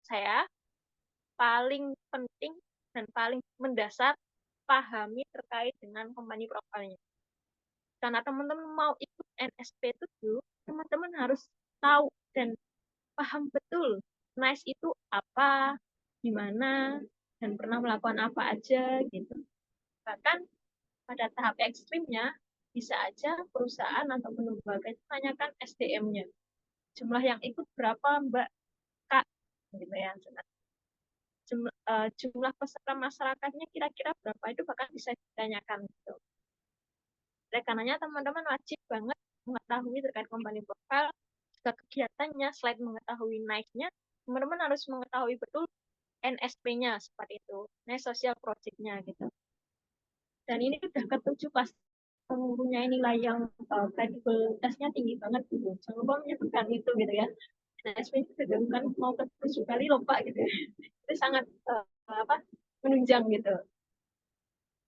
saya paling penting dan paling mendasar pahami terkait dengan company profile-nya. Karena teman-teman mau ikut NSP7, teman-teman harus tahu dan paham betul NICE itu apa, gimana, dan pernah melakukan apa aja gitu. Bahkan pada tahap ekstrimnya, bisa aja perusahaan atau lembaga itu tanyakan SDM-nya. Jumlah yang ikut berapa, Mbak, Kak? Gitu ya. Jumlah peserta masyarakatnya kira-kira berapa itu bahkan bisa ditanyakan. Gitu. Oleh karenanya teman-teman wajib banget mengetahui terkait company profile, juga kegiatannya, selain mengetahui NICE-nya, teman-teman harus mengetahui betul NSP-nya seperti itu, NICE Social Project-nya gitu. Dan ini udah ketujuh pas mempunyai nilai yang kredibilitasnya tinggi banget gitu. Jangan lupa menyebutkan itu gitu ya. NSP itu juga bukan mau ketujuh kali lupa gitu ya. Itu sangat menunjang gitu.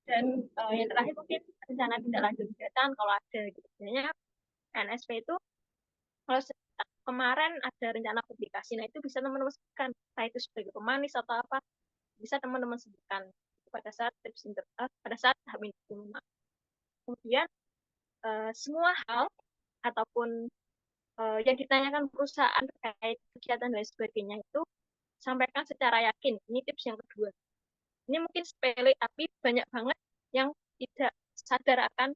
Dan yang terakhir mungkin rencana tindak lanjut kegiatan kalau ada gitu. Biasanya NSP itu kalau kemarin ada rencana publikasi, nah itu bisa teman-teman sebutkan, entah itu sebagai pemanis atau apa, bisa teman-teman sebutkan pada saat tips pada saat tahap interview. Kemudian semua hal ataupun yang ditanyakan perusahaan terkait kegiatan dan sebagainya itu sampaikan secara yakin. Ini tips yang kedua. Ini mungkin sepele, tapi banyak banget yang tidak sadar akan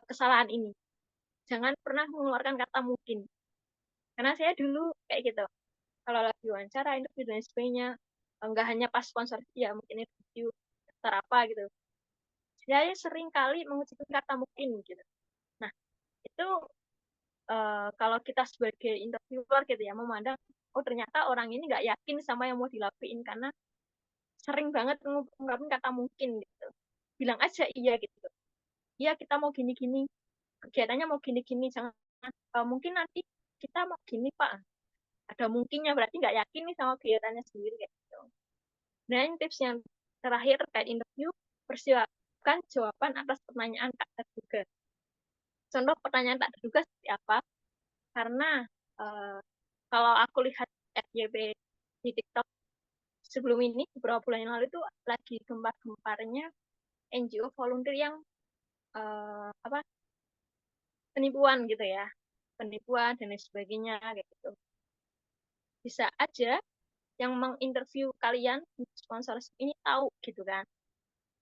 kesalahan ini. Jangan pernah mengeluarkan kata mungkin. Karena saya dulu kayak gitu. Kalau lagi wawancara, interview dan sebagainya, nggak hanya pas sponsor, ya mungkin interview daftar apa gitu. Saya sering kali mengucapkan kata mungkin gitu. Nah, itu kalau kita sebagai interviewer gitu ya, memandang, oh ternyata orang ini nggak yakin sama yang mau dilakuin, karena sering banget mengungkapkan kata mungkin gitu. Bilang aja iya gitu. Iya kita mau gini-gini, kegiatannya mau gini-gini, jangan mungkin nanti kita mau gini Pak. Ada mungkinnya, berarti nggak yakin nih sama kegiatannya sendiri kayak gitu. Dan tips yang terakhir terkait interview, persiapkan jawaban atas pertanyaan tak terduga. Contoh pertanyaan tak terduga seperti apa? Karena kalau aku lihat FYP di TikTok sebelum ini, beberapa bulan yang lalu itu lagi gempar-gemparnya NGO volunteer yang penipuan gitu ya, penipuan dan lain sebagainya kayak gitu. Bisa aja yang menginterview kalian sponsorship ini tahu gitu kan,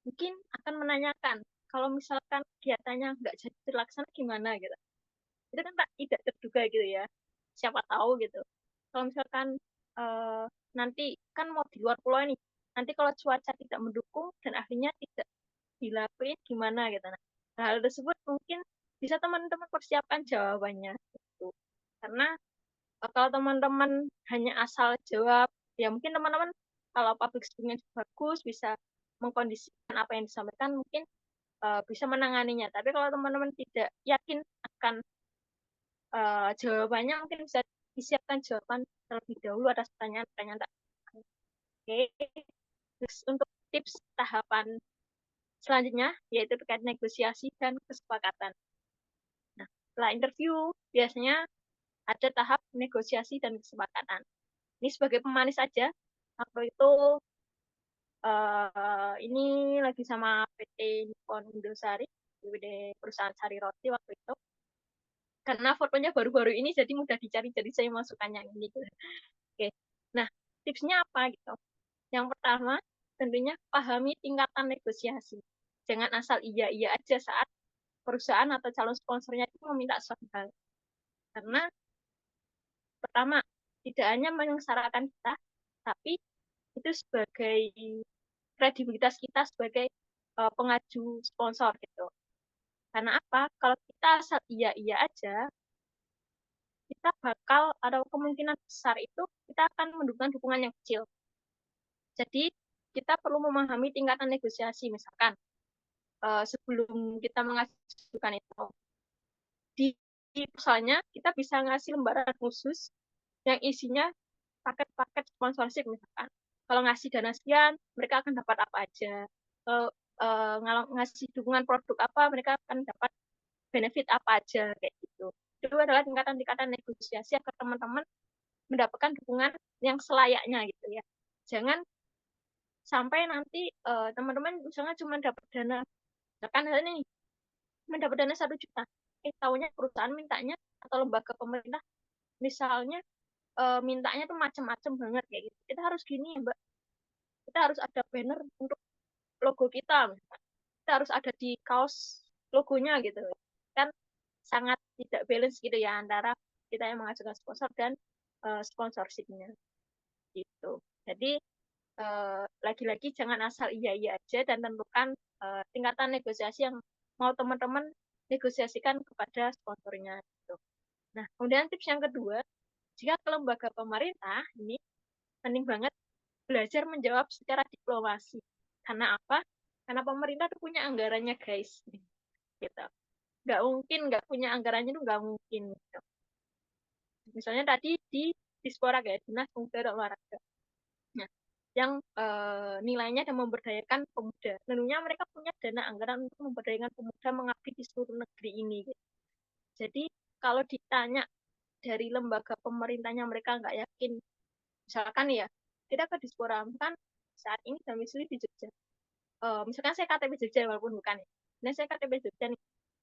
mungkin akan menanyakan kalau misalkan kegiatannya nggak jadi terlaksana gimana gitu. Itu kan tidak terduga gitu ya, siapa tahu gitu. Kalau misalkan nanti kan mau di luar pulau ini, nanti kalau cuaca tidak mendukung dan akhirnya tidak dilakuin gimana gitu. Nah, hal tersebut mungkin bisa teman-teman persiapkan jawabannya gitu. Karena kalau teman-teman hanya asal jawab, ya mungkin teman-teman kalau public speaking bagus bisa mengkondisikan apa yang disampaikan, mungkin bisa menanganinya. Tapi kalau teman-teman tidak yakin akan jawabannya, mungkin bisa disiapkan jawaban terlebih dahulu atas pertanyaan-pertanyaan. Oke. Terus untuk tips tahapan selanjutnya, yaitu terkait negosiasi dan kesepakatan. Nah, setelah interview, biasanya ada tahap negosiasi dan kesepakatan. Ini sebagai pemanis saja. Aku itu ini lagi sama PT Nippon Indosari, PT perusahaan sari roti waktu itu. Karena fotonya baru-baru ini, jadi mudah dicari, jadi saya masukkan yang ini. Oke. Nah, tipsnya apa gitu? Yang pertama, tentunya pahami tingkatan negosiasi. Jangan asal iya-iya aja saat perusahaan atau calon sponsornya itu meminta suatu hal. Karena pertama, tidak hanya menyengsarakan kita, tapi itu sebagai kredibilitas kita sebagai pengaju sponsor gitu. Karena apa? Kalau kita asal iya-iya aja, kita bakal ada kemungkinan besar itu kita akan mendukung dukungan yang kecil. Jadi kita perlu memahami tingkatan negosiasi. Misalkan sebelum kita mengajukan itu, di misalnya kita bisa ngasih lembaran khusus yang isinya paket-paket sponsorship misalkan. Kalau ngasih dana sekian, mereka akan dapat apa aja. Kalau ngasih dukungan produk apa, mereka akan dapat benefit apa aja kayak gitu. Itu adalah tingkatan-tingkatan negosiasi agar teman-teman mendapatkan dukungan yang selayaknya gitu ya. Jangan sampai nanti teman-teman misalnya cuma dapat dana, misalkan ini mendapat dana 1 juta, tahunya perusahaan mintanya atau lembaga pemerintah misalnya mintanya tuh macam-macam banget kayak gitu. Kita harus gini ya Mbak, kita harus ada banner untuk logo kita, kita harus ada di kaos logonya gitu kan, sangat tidak balance gitu ya antara kita yang mengajukan sponsor dan sponsorshipnya gitu. Jadi lagi-lagi jangan asal iya aja dan tentukan tingkatan negosiasi yang mau teman-teman negosiasikan kepada sponsornya gitu. Nah, kemudian tips yang kedua, jika ke lembaga pemerintah ini penting banget belajar menjawab secara diplomasi. Karena apa? Karena pemerintah tuh punya anggarannya guys, gitu. Nggak mungkin nggak punya anggarannya tuh nggak mungkin. Gitu. Misalnya tadi di Dispora kayak Dinas Pemuda dan Olahraga. Nah, yang nilainya dan memberdayakan pemuda. Tentunya mereka punya dana anggaran untuk memberdayakan pemuda mengabdi di seluruh negeri ini. Gitu. Jadi kalau ditanya dari lembaga pemerintahnya mereka nggak yakin, misalkan ya kita ke Dispora kan saat ini domisili di Jogja. Misalkan saya KTP Jogja walaupun bukan ya. Nah saya KTP Jogja nih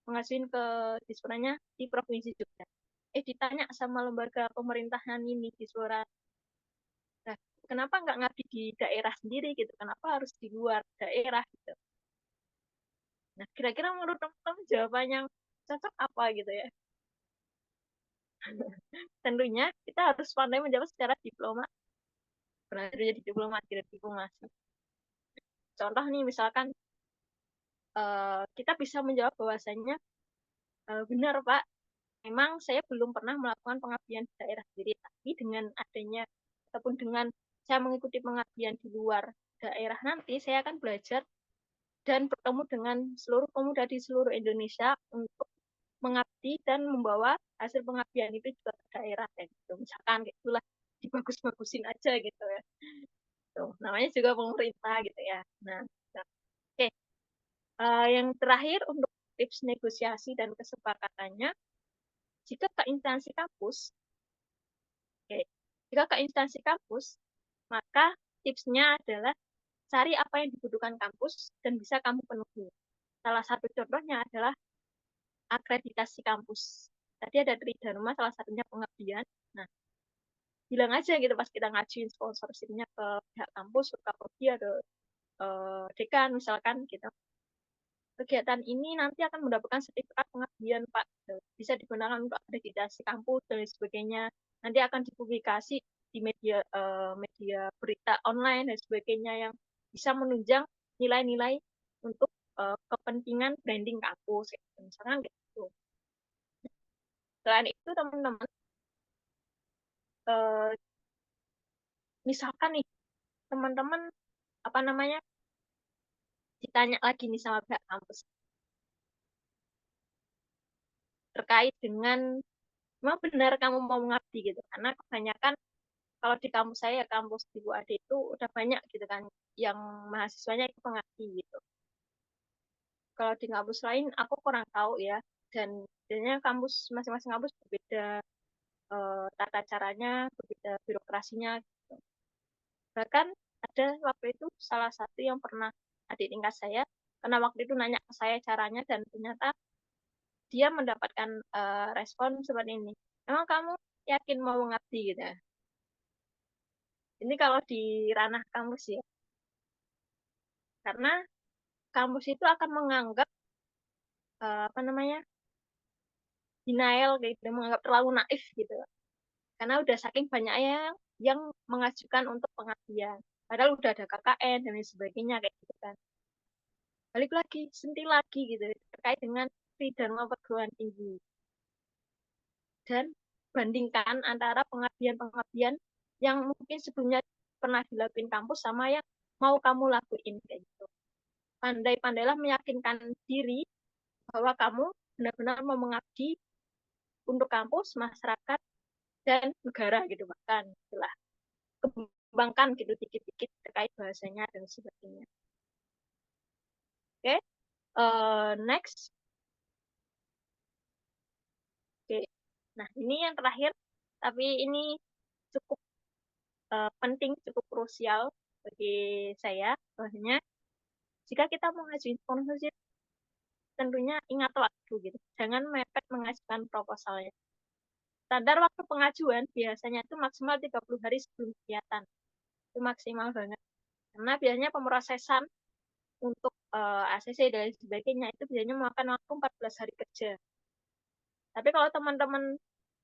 mengajuin ke Disporanya di Provinsi Jogja. Ditanya sama lembaga pemerintahan ini Dispora, nah, kenapa nggak ngabdi di daerah sendiri gitu? Kenapa harus di luar daerah gitu? Nah, kira-kira menurut teman-teman jawaban yang cocok apa gitu ya? Tentunya kita harus pandai menjawab secara diplomat. Pernah jadi diplomat, tidak diplomasi. Contoh nih, misalkan kita bisa menjawab bahwasanya benar Pak, memang saya belum pernah melakukan pengabdian di daerah sendiri, tapi dengan adanya ataupun dengan saya mengikuti pengabdian di luar daerah nanti, saya akan belajar dan bertemu dengan seluruh pemuda di seluruh Indonesia untuk mengabdi dan membawa hasil pengabdian itu juga ke daerah kayak gitu. Misalkan kayak itulah dibagus-bagusin aja gitu ya. Tuh, namanya juga pemerintah gitu ya. Nah, oke. Yang terakhir untuk tips negosiasi dan kesepakatannya, jika ke instansi kampus, okay, jika ke instansi kampus, maka tipsnya adalah cari apa yang dibutuhkan kampus dan bisa kamu penuhi. Salah satu contohnya adalah akreditasi kampus. Tadi ada Tridharma, salah satunya pengabdian. Nah, bilang aja gitu pas kita ngajuin sponsorshipnya ke pihak kampus, ke prodi atau dekan misalkan gitu. Kegiatan ini nanti akan mendapatkan sertifikat pengabdian Pak. Bisa digunakan untuk akreditasi kampus dan sebagainya. Nanti akan dipublikasi di media media berita online dan sebagainya yang bisa menunjang nilai-nilai untuk kepentingan branding kampus. Misalkan gitu. Selain itu teman-teman, misalkan nih teman-teman apa namanya ditanya lagi nih sama pihak kampus terkait dengan memang benar kamu mau mengabdi gitu, karena kebanyakan kalau di kampus saya kampus di Bu Ade itu udah banyak gitu kan yang mahasiswanya itu pengabdi gitu. Kalau di kampus lain aku kurang tahu ya, dan biasanya kampus masing-masing kampus berbeda tata caranya, berbeda birokrasinya gitu. Bahkan ada waktu itu salah satu yang pernah adik tingkat saya, karena waktu itu nanya ke saya caranya dan ternyata dia mendapatkan respon seperti ini. Emang kamu yakin mau mengabdi gitu? Ini kalau di ranah kampus ya. Karena kampus itu akan menganggap apa namanya? Denial gitu, menganggap terlalu naif gitu. Karena udah saking banyaknya yang mengajukan untuk pengabdian. Padahal udah ada KKN dan lain sebagainya kayak gitu kan. Balik lagi, sentil lagi gitu terkait dengan Tridharma perguruan tinggi. Dan bandingkan antara pengabdian-pengabdian yang mungkin sebelumnya pernah dilakuin kampus sama yang mau kamu lakuin kayak gitu. Pandai-pandailah meyakinkan diri bahwa kamu benar-benar mau mengabdi untuk kampus, masyarakat, dan negara gitu bahkan itulah kembangkan gitu dikit-dikit terkait bahasanya dan sebagainya. Oke, next. Oke, nah ini yang terakhir, tapi ini penting, cukup krusial bagi saya, bahwasanya jika kita mau ngajuin sponsorship, tentunya ingat waktu gitu. Jangan mepet mengajukan proposalnya. Standar waktu pengajuan biasanya itu maksimal 30 hari sebelum kegiatan. Itu maksimal banget. Karena biasanya pemrosesan untuk ACC dan sebagainya itu biasanya memakan waktu 14 hari kerja. Tapi kalau teman-teman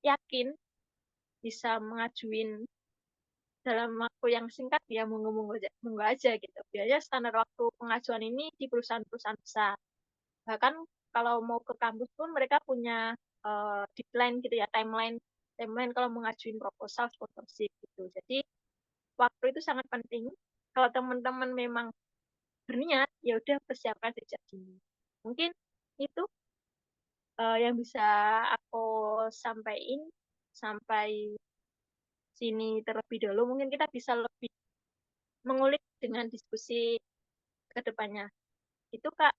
yakin bisa mengajuin dalam waktu yang singkat, ya monggo aja gitu. Biasanya standar waktu pengajuan ini di perusahaan-perusahaan besar. Bahkan kalau mau ke kampus pun mereka punya deadline gitu ya, timeline kalau mengajuin proposal sponsorship gitu. Jadi waktu itu sangat penting. Kalau teman-teman memang berniat, ya udah persiapkan sejak dini. Mungkin itu yang bisa aku sampaikan sampai sini terlebih dahulu. Mungkin kita bisa lebih mengulik dengan diskusi ke depannya. Itu Kak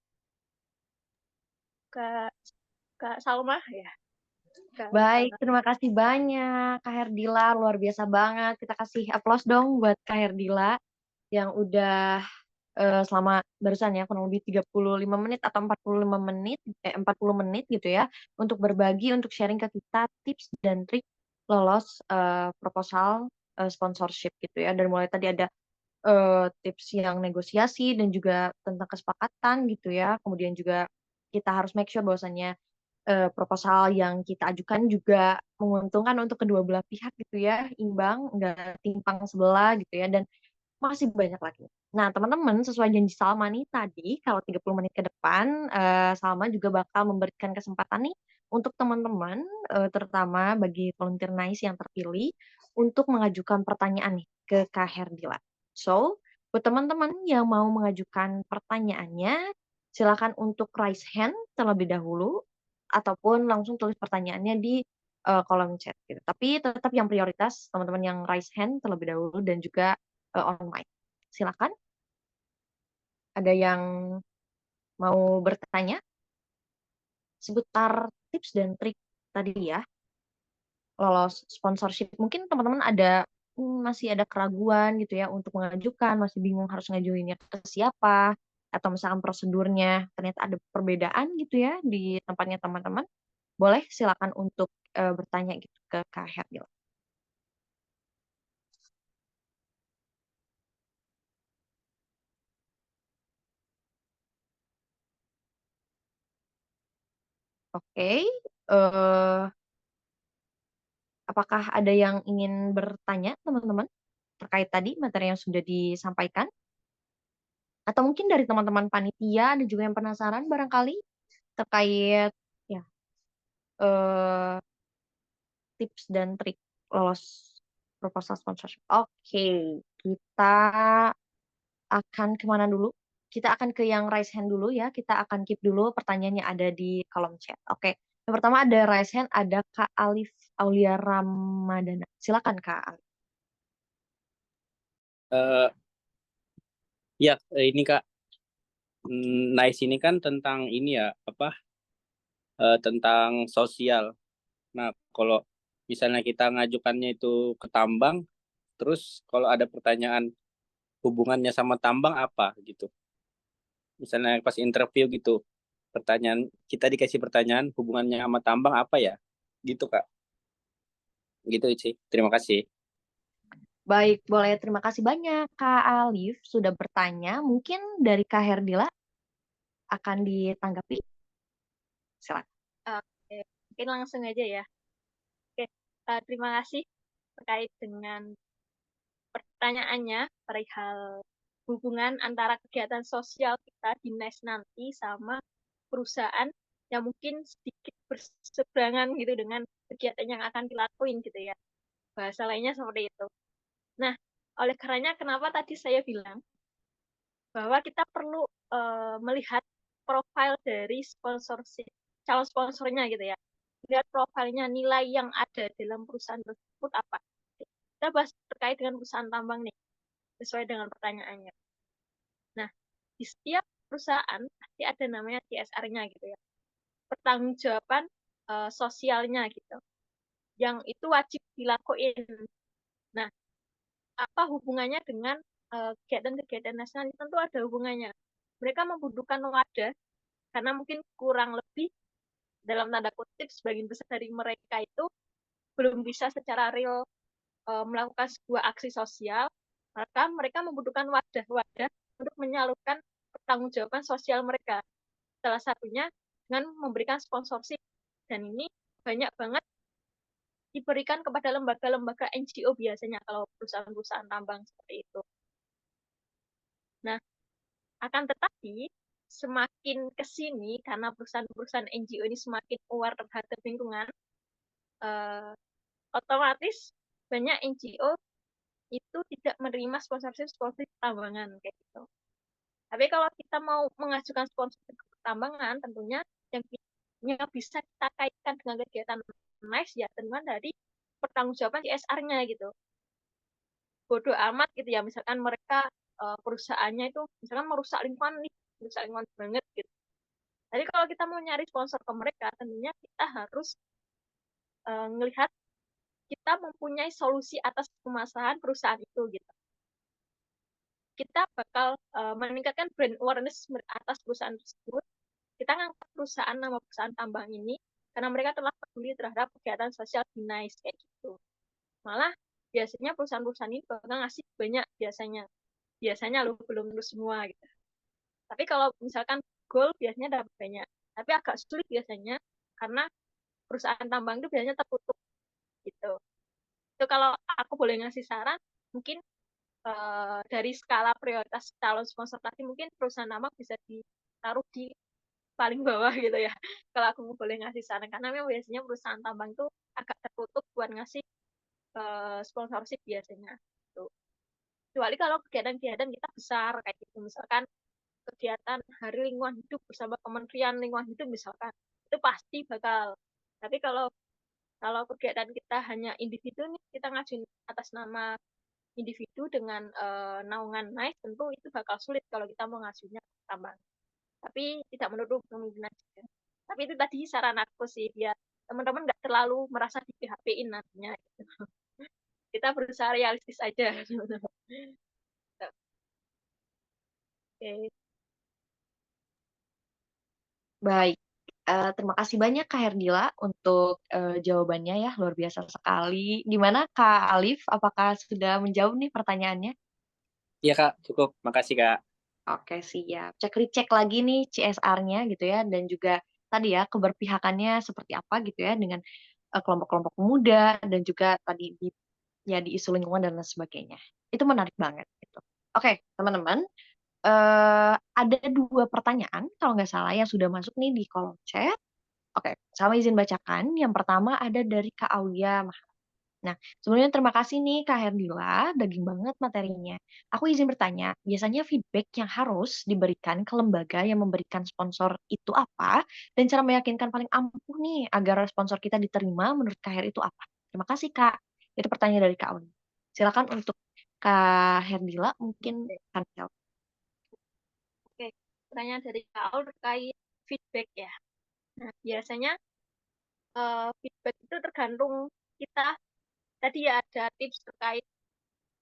Salma ya. Baik, terima kasih banyak Kak Herdila, luar biasa banget. Kita kasih aplaus dong buat Kak Herdila yang udah selama barusan ya kurang lebih 35 menit atau 40 menit gitu ya untuk berbagi, untuk sharing ke kita tips dan trik lolos proposal sponsorship gitu ya. Dan mulai tadi ada tips yang negosiasi dan juga tentang kesepakatan gitu ya. Kemudian juga kita harus make sure bahwasannya proposal yang kita ajukan juga menguntungkan untuk kedua belah pihak gitu ya, imbang, nggak timpang sebelah gitu ya, dan masih banyak lagi. Nah, teman-teman, sesuai janji Salma nih tadi, kalau 30 menit ke depan, Salma juga bakal memberikan kesempatan nih untuk teman-teman, terutama bagi volunteer NICE yang terpilih, untuk mengajukan pertanyaan nih ke Kak Herdila. So, buat teman-teman yang mau mengajukan pertanyaannya, silakan untuk raise hand terlebih dahulu, ataupun langsung tulis pertanyaannya di kolom chat gitu. Tapi tetap yang prioritas teman-teman yang raise hand terlebih dahulu dan juga on mic. Silakan. Ada yang mau bertanya seputar tips dan trik tadi ya, lolos sponsorship. Mungkin teman-teman ada masih ada keraguan gitu ya untuk mengajukan, masih bingung harus ngajuinnya ke siapa, atau misalkan prosedurnya ternyata ada perbedaan gitu ya di tempatnya teman-teman. Boleh silakan untuk bertanya gitu ke Kak Hergil. Oke, apakah ada yang ingin bertanya teman-teman terkait tadi materi yang sudah disampaikan? Atau mungkin dari teman-teman panitia ada juga yang penasaran barangkali terkait ya eh, tips dan trik lolos proposal sponsorship. Oke, kita akan kemana dulu? Kita akan ke yang raise hand dulu ya. Kita akan keep dulu pertanyaannya ada di kolom chat. Oke, yang pertama ada raise hand, ada Kak Alif Aulia Ramadana. Silakan Kak Alif. Eh, ya, ini Kak, NICE ini kan tentang ini ya, apa, tentang sosial. Nah, kalau misalnya kita ngajukannya itu ke tambang, terus kalau ada pertanyaan hubungannya sama tambang apa gitu. Misalnya pas interview gitu, kita dikasih pertanyaan hubungannya sama tambang apa ya? Gitu Kak. Gitu sih. Terima kasih. Baik, boleh. Terima kasih banyak Kak Alif sudah bertanya. Mungkin dari Kak Herdila akan ditanggapi. Silakan. Oke, mungkin langsung aja ya. Oke, terima kasih terkait dengan pertanyaannya perihal hubungan antara kegiatan sosial kita di NICE nanti sama perusahaan yang mungkin sedikit berseberangan gitu dengan kegiatan yang akan dilakuin gitu ya. Bahasa lainnya seperti itu. Nah, oleh karenanya kenapa tadi saya bilang bahwa kita perlu melihat profil dari sponsorship, calon sponsornya gitu ya. Lihat profilnya, nilai yang ada dalam perusahaan tersebut apa. Kita bahas terkait dengan perusahaan tambang nih, sesuai dengan pertanyaannya. Nah, di setiap perusahaan pasti ada namanya CSR-nya gitu ya. Pertanggungjawaban sosialnya gitu. Yang itu wajib dilakuin. Nah, apa hubungannya dengan kegiatan-kegiatan nasional? Tentu ada hubungannya. Mereka membutuhkan wadah karena mungkin kurang lebih dalam tanda kutip sebagian besar dari mereka itu belum bisa secara real melakukan sebuah aksi sosial, maka mereka membutuhkan wadah-wadah untuk menyalurkan pertanggungjawaban sosial mereka. Salah satunya dengan memberikan sponsorship, dan ini banyak banget diberikan kepada lembaga-lembaga NGO biasanya kalau perusahaan-perusahaan tambang seperti itu. Nah, akan tetapi semakin ke sini karena perusahaan-perusahaan NGO ini semakin aware terhadap lingkungan, otomatis banyak NGO itu tidak menerima sponsorship tambangan kayak gitu. Tapi kalau kita mau mengajukan sponsorship tambangan, tentunya yang bisa kita kaitkan dengan kegiatan NICE ya tentunya dari pertanggungjawaban CSR-nya gitu. Bodoh amat gitu ya, misalkan mereka perusahaannya itu misalkan merusak lingkungan banget gitu. Tapi kalau kita mau nyari sponsor ke mereka, tentunya kita harus melihat kita mempunyai solusi atas permasalahan perusahaan itu gitu. Kita bakal meningkatkan brand awareness atas perusahaan tersebut. Kita ngangkat nama perusahaan tambang ini karena mereka telah peduli terhadap kegiatan sosial di NICE kayak gitu. Malah biasanya perusahaan-perusahaan ini bakal ngasih banyak biasanya lo belum lulus semua gitu. Tapi kalau misalkan goal biasanya dapat banyak, tapi agak sulit biasanya karena perusahaan tambang itu biasanya tertutup gitu. Itu kalau aku boleh ngasih saran, mungkin dari skala prioritas calon sponsor tadi mungkin perusahaan tambang bisa ditaruh di paling bawah gitu ya. Kalau aku boleh ngasih saran, karena memang biasanya perusahaan tambang itu agak tertutup buat ngasih sponsorship biasanya. Tuh. Kecuali kalau kegiatan-kegiatan kita besar kayak gitu, misalkan kegiatan Hari Lingkungan Hidup bersama Kementerian Lingkungan Hidup misalkan, itu pasti bakal. Tapi kalau kegiatan kita hanya individu nih, kita ngajuin atas nama individu dengan naungan NICE, tentu itu bakal sulit kalau kita mau ngajunya tambang. Tapi tidak menutup kemungkinan juga. Tapi itu tadi saran aku sih, biar teman-teman nggak terlalu merasa di PHP-in nantinya. Gitu. Kita berusaha realistis aja. Oke. Baik, terima kasih banyak Kak Herdila untuk jawabannya ya, luar biasa sekali. Gimana Kak Alif, apakah sudah menjawab nih pertanyaannya? Iya Kak, cukup. Makasih Kak. Oke, siap. Cek lagi nih CSR-nya gitu ya, dan juga tadi ya keberpihakannya seperti apa gitu ya dengan kelompok-kelompok pemuda dan juga tadi di isu lingkungan dan lain sebagainya. Itu menarik banget gitu. Oke, teman-teman, ada 2 pertanyaan kalau nggak salah yang sudah masuk nih di kolom chat. Oke, sama izin bacakan. Yang pertama ada dari Kak Aulia. Nah, sebelumnya terima kasih nih Kak Herdila, daging banget materinya. Aku izin bertanya, biasanya feedback yang harus diberikan ke lembaga yang memberikan sponsor itu apa? Dan cara meyakinkan paling ampuh nih agar sponsor kita diterima menurut Kak Her itu apa? Terima kasih Kak. Itu pertanyaan dari Kak Aulia. Silakan untuk Kak Herdila mungkin akan jawab. Oke, pertanyaan dari Kak Aul terkait feedback ya. Nah, biasanya feedback itu tergantung kita. Tadi ya ada tips terkait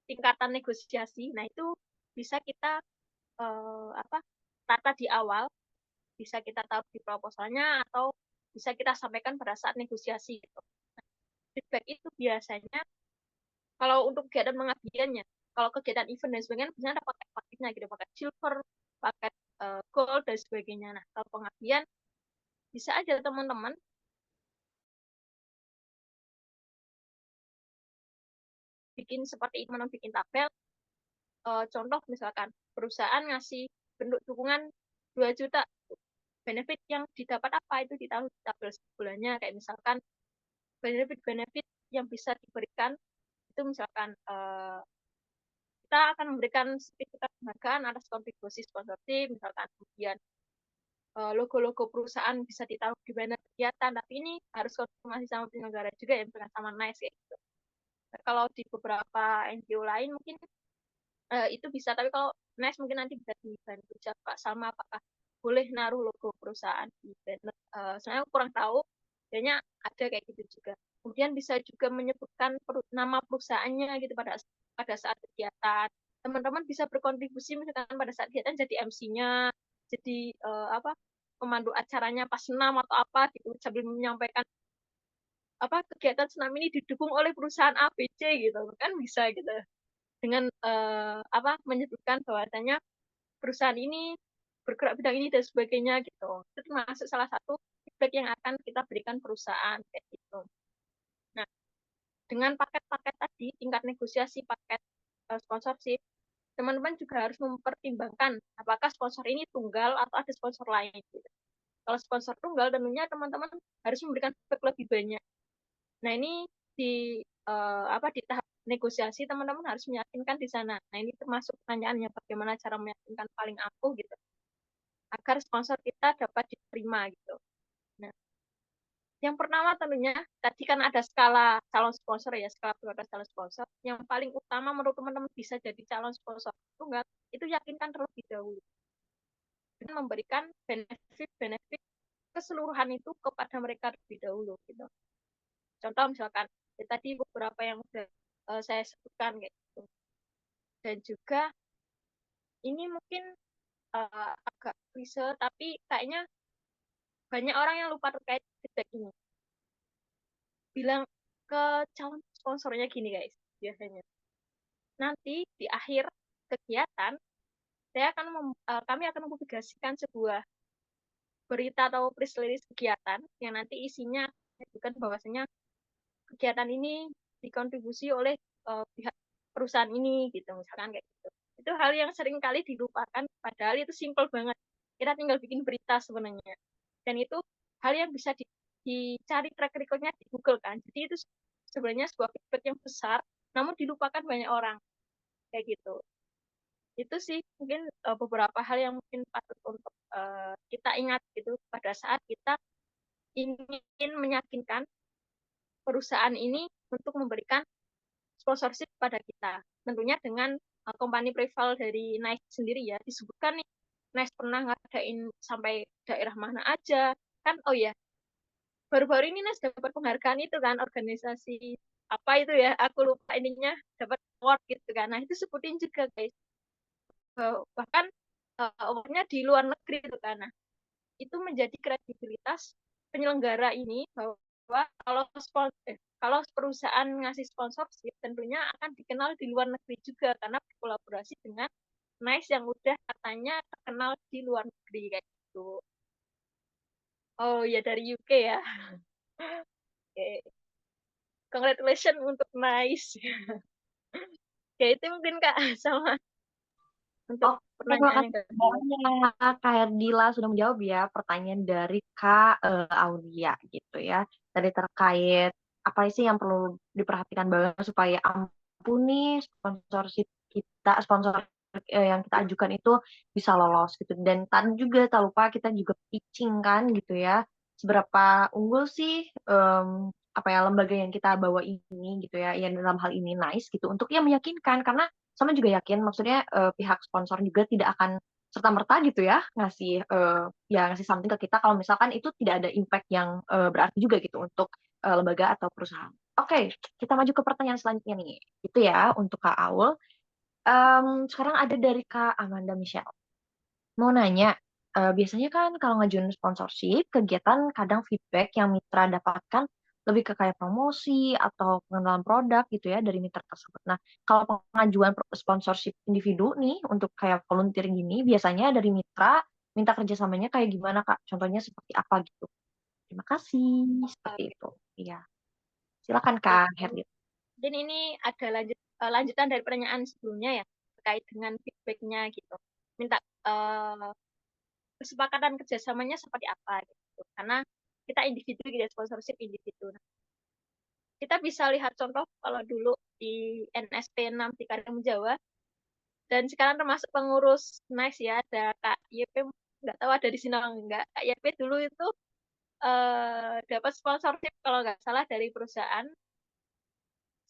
tingkatan negosiasi. Nah, itu bisa kita tata di awal, bisa kita taruh di proposalnya atau bisa kita sampaikan pada saat negosiasi gitu. Nah, feedback itu biasanya kalau untuk kegiatan pengabdiannya, kalau kegiatan event dan sebagainya biasanya ada paket-paketnya gitu, paket silver, paket gold dan sebagainya. Nah, kalau pengabdian bisa aja teman-teman bikin seperti itu, bikin tabel. Contoh misalkan perusahaan ngasih bentuk dukungan 2 juta, benefit yang didapat apa itu ditaruh di tabel sebulannya, kayak misalkan benefit-benefit yang bisa diberikan itu misalkan kita akan memberikan sertifikat penghargaan atas kontribusi sponsorship, misalkan kemudian logo-logo perusahaan bisa ditaruh di banner kegiatan, tapi ini harus konfirmasi sama penyelenggara juga ya, bukan sama NICE kayak gitu. Nah, kalau di beberapa NGO lain mungkin itu bisa, tapi kalau NICE mungkin nanti bisa dibantu Pak Salma apakah boleh naruh logo perusahaan di banner. Sebenarnya aku kurang tahu, kayaknya ada kayak gitu juga. Kemudian bisa juga menyebutkan nama perusahaannya gitu pada saat kegiatan. Teman-teman bisa berkontribusi misalkan pada saat kegiatan jadi MC-nya, jadi pemandu acaranya pas senam atau apa gitu sambil menyampaikan kegiatan senam ini didukung oleh perusahaan ABC gitu kan bisa gitu dengan menyebutkan bahwasanya perusahaan ini bergerak bidang ini dan sebagainya gitu. Itu termasuk salah satu feedback yang akan kita berikan perusahaan kayak gitu. Nah, dengan paket-paket tadi, tingkat negosiasi paket sponsorship, teman-teman juga harus mempertimbangkan apakah sponsor ini tunggal atau ada sponsor lain. Gitu. Kalau sponsor tunggal, tentunya teman-teman harus memberikan feedback lebih banyak. Nah, ini di tahap negosiasi teman-teman harus meyakinkan di sana. Nah, ini termasuk pertanyaannya bagaimana cara meyakinkan paling ampuh gitu agar sponsor kita dapat diterima gitu. Nah, yang pertama tentunya tadi kan ada skala calon sponsor ya, skala prioritas calon sponsor. Yang paling utama menurut teman-teman bisa jadi calon sponsor tunggal itu yakinkan terlebih dahulu dengan memberikan benefit keseluruhan itu kepada mereka terlebih dahulu gitu. Contoh misalkan tadi beberapa yang sudah saya sebutkan kayak gitu. Dan juga ini mungkin agak klise tapi kayaknya banyak orang yang lupa terkait feedback ini. Bilang ke calon sponsornya gini guys, biasanya. Nanti di akhir kegiatan kami akan mempublikasikan sebuah berita atau press release kegiatan yang nanti isinya menyebutkan bahwasanya kegiatan ini dikontribusi oleh pihak perusahaan ini gitu misalkan kayak gitu. Itu hal yang sering kali dilupakan padahal itu simple banget. Kita tinggal bikin berita sebenarnya. Dan itu hal yang bisa dicari track record-nya di Google kan. Jadi itu sebenarnya sebuah feedback yang besar namun dilupakan banyak orang. Kayak gitu. Itu sih mungkin beberapa hal yang mungkin patut untuk kita ingat gitu pada saat kita ingin meyakinkan perusahaan ini untuk memberikan sponsorship pada kita. Tentunya dengan company preval dari NICE sendiri ya, disebutkan nih, NICE pernah ngadain sampai daerah mana aja. Kan, oh ya, baru-baru ini NICE dapat penghargaan itu kan, organisasi apa itu ya, aku lupa ininya, dapat award gitu kan. Nah, itu sebutin juga guys. Bahkan awardnya di luar negeri itu kan. Nah, itu menjadi kredibilitas penyelenggara ini bahwa kalau perusahaan ngasih sponsorship tentunya akan dikenal di luar negeri juga karena berkolaborasi dengan NICE yang udah katanya terkenal di luar negeri kayak gitu. Oh ya dari UK ya. Okay. Congratulations untuk NICE. Ya itu mungkin Kak sama untuk Terima pertanyaan yang kasih kedua. banyak Kak Herdila sudah menjawab ya pertanyaan dari Kak Aulia gitu ya. Tadi terkait apa sih yang perlu diperhatikan banget supaya ampuh nih sponsor yang kita ajukan itu bisa lolos gitu. Dan tadi juga tak lupa kita juga pitching kan gitu ya. Seberapa unggul sih apa ya lembaga yang kita bawa ini gitu ya, yang dalam hal ini NICE gitu untuk ya meyakinkan karena sama juga yakin maksudnya pihak sponsor juga tidak akan serta-merta gitu ya ngasih something ke kita kalau misalkan itu tidak ada impact yang berarti juga gitu untuk lembaga atau perusahaan. Oke, kita maju ke pertanyaan selanjutnya nih. Itu ya untuk Kak Aul. Sekarang ada dari Kak Amanda Michelle. Mau nanya, biasanya kan kalau ngajuin sponsorship, kegiatan kadang feedback yang mitra dapatkan lebih ke kayak promosi atau pengenalan produk gitu ya dari mitra tersebut. Nah, kalau pengajuan sponsorship individu nih untuk kayak volunteer gini, biasanya dari mitra minta kerjasamanya kayak gimana Kak? Contohnya seperti apa gitu? Terima kasih. Seperti itu. Iya. Silakan Kak Herdi. Dan ini ada lanjutan dari pertanyaan sebelumnya ya terkait dengan feedbacknya gitu. Minta kesepakatan kerjasamanya seperti apa gitu. Karena kita individu gitu, sponsorship individu. Kita bisa lihat contoh kalau dulu di NSP 6 di Karimun Jawa dan sekarang termasuk pengurus NICE ya ada Kak YP, nggak tahu ada di sini atau enggak. Kak YP dulu itu dapat sponsorship kalau nggak salah dari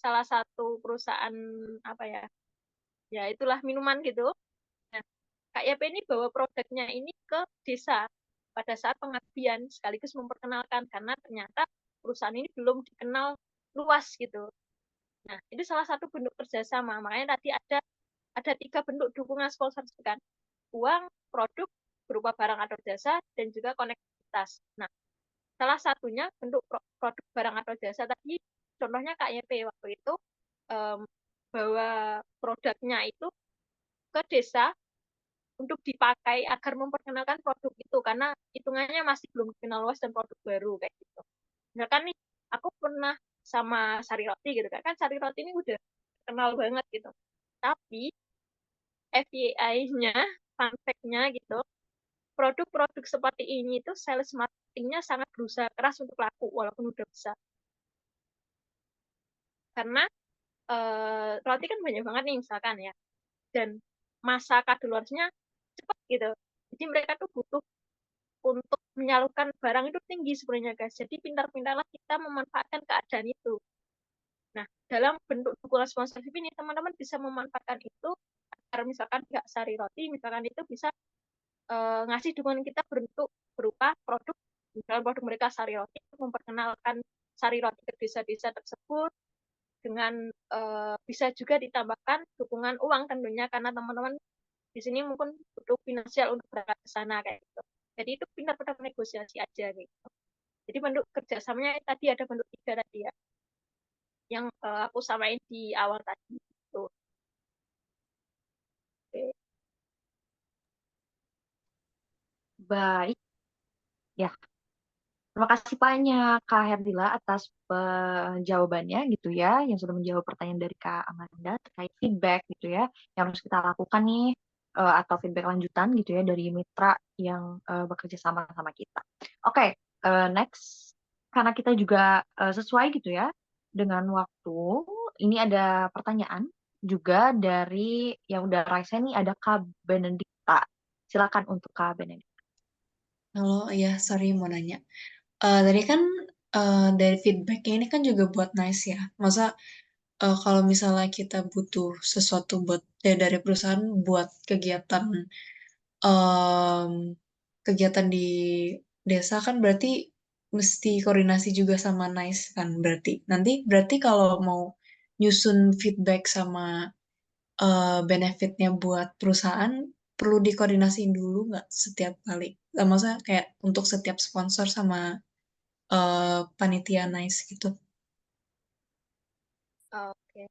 salah satu perusahaan apa ya, ya itulah minuman gitu. Nah, Kak YP ini bawa produknya ini ke desa pada saat pengabdian sekaligus memperkenalkan karena ternyata perusahaan ini belum dikenal luas gitu. Nah, itu salah satu bentuk kerjasama. Makanya tadi ada 3 bentuk dukungan sponsorship kan. Uang, produk, berupa barang atau jasa, dan juga konektivitas. Nah, salah satunya bentuk produk barang atau jasa tadi, contohnya KYP waktu itu bawa produknya itu ke desa untuk dipakai agar memperkenalkan produk itu, karena hitungannya masih belum dikenal luas dan produk baru kayak gitu. Misalkan nih, aku pernah sama Sari Roti gitu kan Sari Roti ini udah kenal banget gitu. Tapi FYI-nya, fun fact-nya gitu, produk-produk seperti ini itu sales marketingnya sangat berusaha keras untuk laku walaupun udah besar. Karena roti kan banyak banget nih misalkan ya, dan masa kadaluarsanya cepat gitu. Jadi mereka tuh butuh untuk menyalurkan barang itu tinggi sebenarnya guys. Jadi pintar-pintarlah kita memanfaatkan keadaan itu. Nah, dalam bentuk dukungan sponsorship ini teman-teman bisa memanfaatkan itu agar misalkan pihak Sari Roti misalkan itu bisa ngasih dukungan kita bentuk berupa produk, misalnya produk mereka Sari Roti, memperkenalkan Sari Roti ke desa-desa tersebut, dengan bisa juga ditambahkan dukungan uang tentunya, karena teman-teman di sini mungkin butuh finansial untuk berangkat ke sana kayak gitu. Jadi itu pintar-pintar negosiasi aja gitu. Jadi bentuk kerjasamanya tadi ada bentuk 3 tadi ya, yang aku samain di awal tadi. Tuh. Oke. Baik, ya. Terima kasih banyak Kak Herdila atas jawabannya gitu ya, yang sudah menjawab pertanyaan dari Kak Amanda terkait feedback gitu ya, yang harus kita lakukan nih, atau feedback lanjutan gitu ya dari mitra yang bekerja sama sama kita. Oke, next, karena kita juga sesuai gitu ya dengan waktu, ini ada pertanyaan juga dari yang udah raise nih, ada Kak Benedikta. Silakan untuk Kak Benedikta. Halo, ya sorry mau nanya. Tadi kan dari feedbacknya ini kan juga buat nice ya. Masa kalau misalnya kita butuh sesuatu buat dari perusahaan buat em, kegiatan di desa kan berarti mesti koordinasi juga sama nice kan berarti. Nanti berarti kalau mau nyusun feedback sama benefitnya buat perusahaan perlu dikoordinasiin dulu nggak setiap kali? Maksudnya kayak untuk setiap sponsor sama panitia nice gitu. Oke.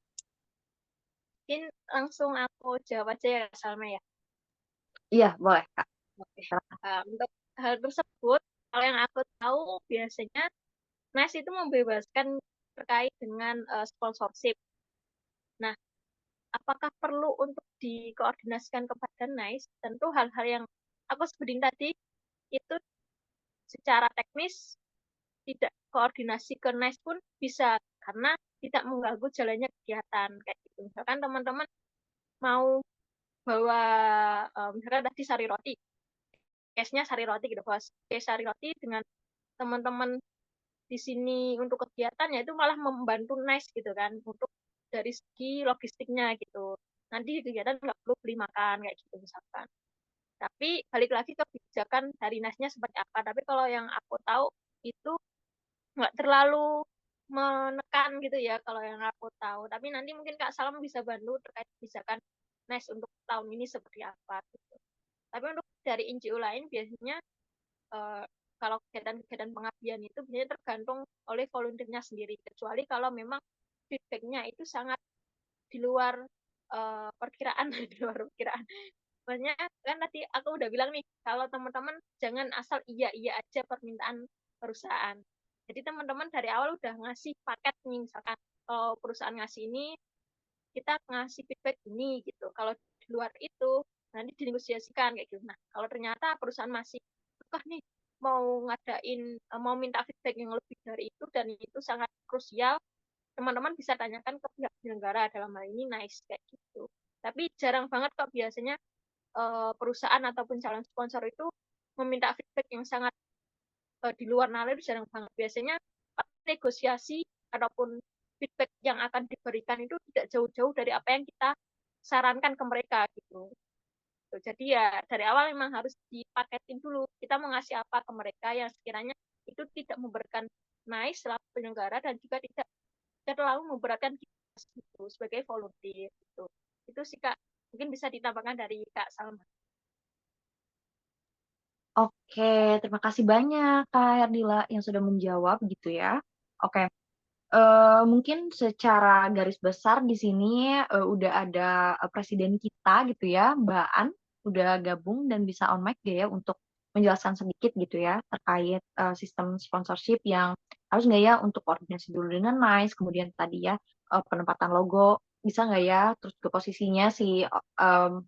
Mungkin langsung aku jawab aja ya Salma ya. Iya, boleh Kak. Oke. Untuk hal tersebut, kalau yang aku tahu biasanya NICE itu membebaskan terkait dengan sponsorship. Nah, apakah perlu untuk dikoordinasikan kepada NICE? Tentu hal-hal yang aku sebutin tadi itu secara teknis tidak koordinasi ke NICE pun bisa, karena tidak mengganggu jalannya kegiatan kayak gitu. Misalkan teman-teman mau bawa misalkan tadi Sari Roti, case-nya Sari Roti gitu, bos. Case Sari Roti dengan teman-teman di sini untuk kegiatannya itu malah membantu NICE gitu kan, untuk dari segi logistiknya gitu. Nanti di kegiatan nggak perlu beli makan kayak gitu misalkan. Tapi balik lagi ke kebijakan dari NICE-nya seperti apa. Tapi kalau yang aku tahu itu nggak terlalu menekan gitu ya kalau yang aku tahu. Tapi nanti mungkin Kak Salam bisa bantu terkait kebijakan NICE untuk tahun ini seperti apa gitu. Tapi untuk dari NGO lain biasanya kalau kegiatan-kegiatan pengabdian itu biasanya tergantung oleh volunteernya sendiri, kecuali kalau memang feedbacknya itu sangat di luar perkiraan, di luar perkiraan. Maksudnya kan tadi aku udah bilang nih, kalau teman-teman jangan asal iya aja permintaan perusahaan. Jadi teman-teman dari awal udah ngasih paket nih, misalkan kalau perusahaan ngasih ini, kita ngasih feedback ini gitu. Kalau di luar itu nanti dinegosiasikan kayak gitu. Nah, kalau ternyata perusahaan masih nih mau mau minta feedback yang lebih dari itu dan itu sangat krusial, teman-teman bisa tanyakan ke pihak penyelenggara, dalam hal ini NICE kayak gitu. Tapi jarang banget kok biasanya perusahaan ataupun calon sponsor itu meminta feedback yang sangat di luar nalar, jarang banget. Biasanya negosiasi ataupun feedback yang akan diberikan itu tidak jauh-jauh dari apa yang kita sarankan ke mereka gitu. Jadi ya dari awal memang harus dipaketin dulu. Kita mau ngasih apa ke mereka yang sekiranya itu tidak memberikan NICE selaku penyelenggara dan juga tidak terlalu memberatkan kita gitu, sebagai volunteer gitu. Itu sih Kak, mungkin bisa ditambahkan dari Kak Salma. Oke, terima kasih banyak Kak Herdila yang sudah menjawab gitu ya. Oke, mungkin secara garis besar di sini udah ada presiden kita gitu ya, Mbak An, udah gabung dan bisa on mic dia ya untuk menjelaskan sedikit gitu ya terkait sistem sponsorship yang harus nggak ya untuk koordinasi dulu dengan NICE, kemudian tadi ya penempatan logo bisa nggak ya, terus ke posisinya si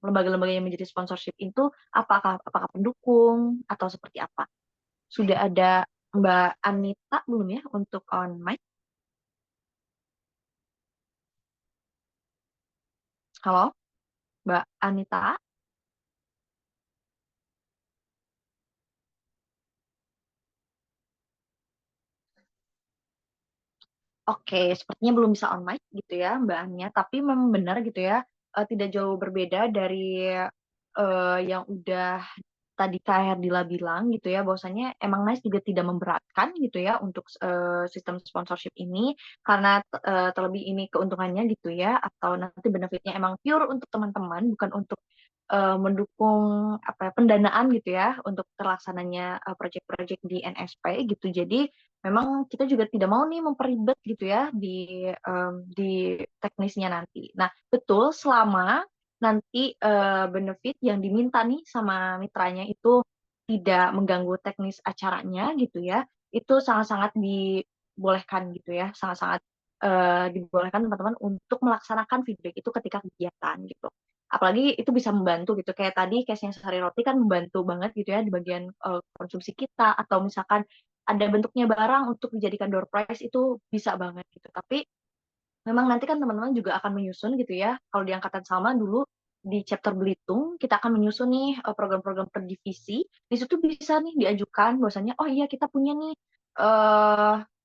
lembaga-lembaga yang menjadi sponsorship itu apakah pendukung atau seperti apa? Sudah ada Mbak Anita belum ya untuk on mic? Halo, Mbak Anita? Oke, sepertinya belum bisa on mic gitu ya Mbak Ania, tapi memang benar gitu ya, tidak jauh berbeda dari yang udah tadi Kak Herdila bilang gitu ya, bahwasanya emang NICE juga tidak memberatkan gitu ya untuk sistem sponsorship ini, karena terlebih ini keuntungannya gitu ya, atau nanti benefitnya emang pure untuk teman-teman, bukan untuk mendukung apa ya, pendanaan gitu ya untuk terlaksananya proyek-proyek di NSP gitu. Jadi memang kita juga tidak mau nih memperibet gitu ya di teknisnya nanti. Nah, betul selama nanti benefit yang diminta nih sama mitranya itu tidak mengganggu teknis acaranya gitu ya, itu sangat-sangat dibolehkan gitu ya, sangat-sangat dibolehkan teman-teman untuk melaksanakan feedback itu ketika kegiatan gitu. Apalagi itu bisa membantu gitu, kayak tadi case-nya Sari Roti kan membantu banget gitu ya di bagian konsumsi kita, atau misalkan ada bentuknya barang untuk dijadikan door prize itu bisa banget gitu. Tapi memang nanti kan teman-teman juga akan menyusun gitu ya. Kalau di angkatan sama dulu di chapter Belitung kita akan menyusun nih program-program per divisi. Di situ bisa nih diajukan bahwasanya oh iya kita punya nih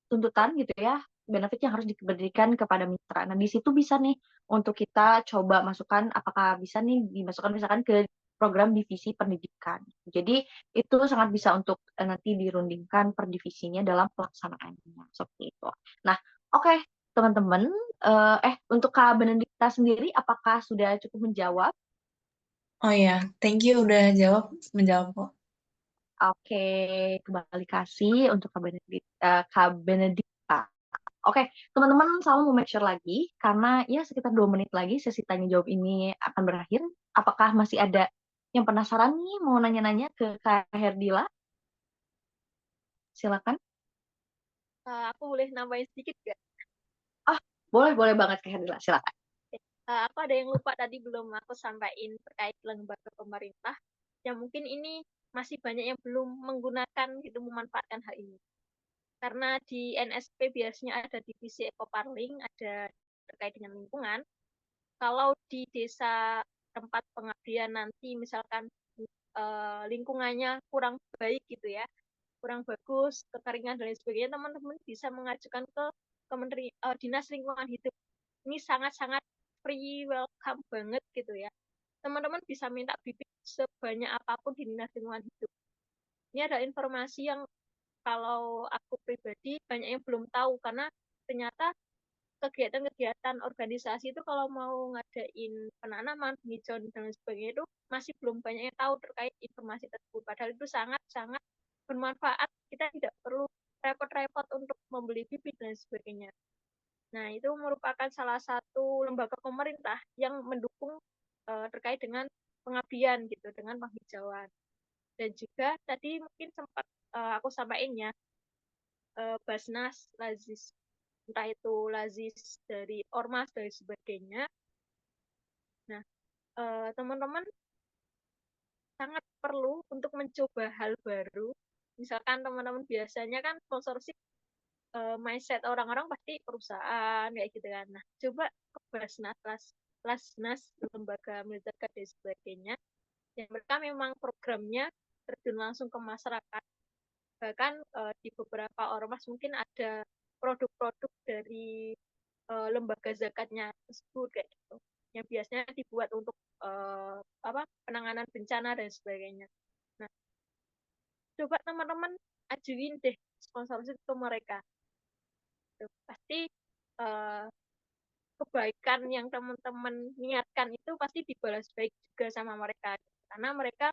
tuntutan gitu ya, benefit yang harus diberikan kepada mitra. Nah, di situ bisa nih untuk kita coba masukkan apakah bisa nih dimasukkan misalkan ke program divisi pendidikan. Jadi itu sangat bisa untuk nanti dirundingkan per divisinya dalam pelaksanaannya seperti itu. Nah, oke, teman-teman, untuk Kak Benedikta sendiri, apakah sudah cukup menjawab? Oh ya, thank you udah menjawab kok. Oke, kembali kasih untuk Kak Benedikta. Oke, teman-teman, selalu mau make sure lagi, karena ya sekitar 2 menit lagi sesi tanya jawab ini akan berakhir. Apakah masih ada yang penasaran nih mau nanya-nanya ke Kak Herdila? Silakan. Aku boleh nambahin sedikit nggak? Ah, boleh banget Kak Herdila, silakan. Aku ada yang lupa tadi belum aku sampaikan terkait lembaga pemerintah yang mungkin ini masih banyak yang belum menggunakan gitu memanfaatkan hal ini. Karena di NSP biasanya ada divisi ekoparling, ada terkait dengan lingkungan. Kalau di desa tempat pengabdian nanti misalkan lingkungannya kurang baik gitu ya, kurang bagus, kekeringan dan lain sebagainya, teman-teman bisa mengajukan ke Dinas Lingkungan Hidup. Ini sangat-sangat free welcome banget gitu ya. Teman-teman bisa minta bibit sebanyak apapun di Dinas Lingkungan Hidup. Ini ada informasi yang kalau aku pribadi banyak yang belum tahu, karena ternyata kegiatan-kegiatan organisasi itu kalau mau ngadain penanaman, penghijauan dan sebagainya itu masih belum banyak yang tahu terkait informasi tersebut. Padahal itu sangat-sangat bermanfaat. Kita tidak perlu repot-repot untuk membeli bibit dan sebagainya. Nah, itu merupakan salah satu lembaga pemerintah yang mendukung terkait dengan pengabdian gitu, dengan penghijauan. Dan juga tadi mungkin sempat aku sampaikan ya, Basnas, Lazis, entah itu Lazis dari Ormas dan sebagainya. Nah, teman-teman sangat perlu untuk mencoba hal baru. Misalkan teman-teman biasanya kan sponsorship mindset orang-orang pasti perusahaan kayak gitu kan. Nah, coba ke Basnas, Lasnas, lembaga militer dan sebagainya, yang mereka memang programnya terjun langsung ke masyarakat. Bahkan di beberapa ormas mungkin ada produk-produk dari lembaga zakatnya tersebut kayak gitu, yang biasanya dibuat untuk penanganan bencana dan sebagainya. Nah, coba teman-teman ajuin deh sponsorship ke mereka. Pasti eh, kebaikan yang teman-teman niatkan itu pasti dibalas baik juga sama mereka. Karena mereka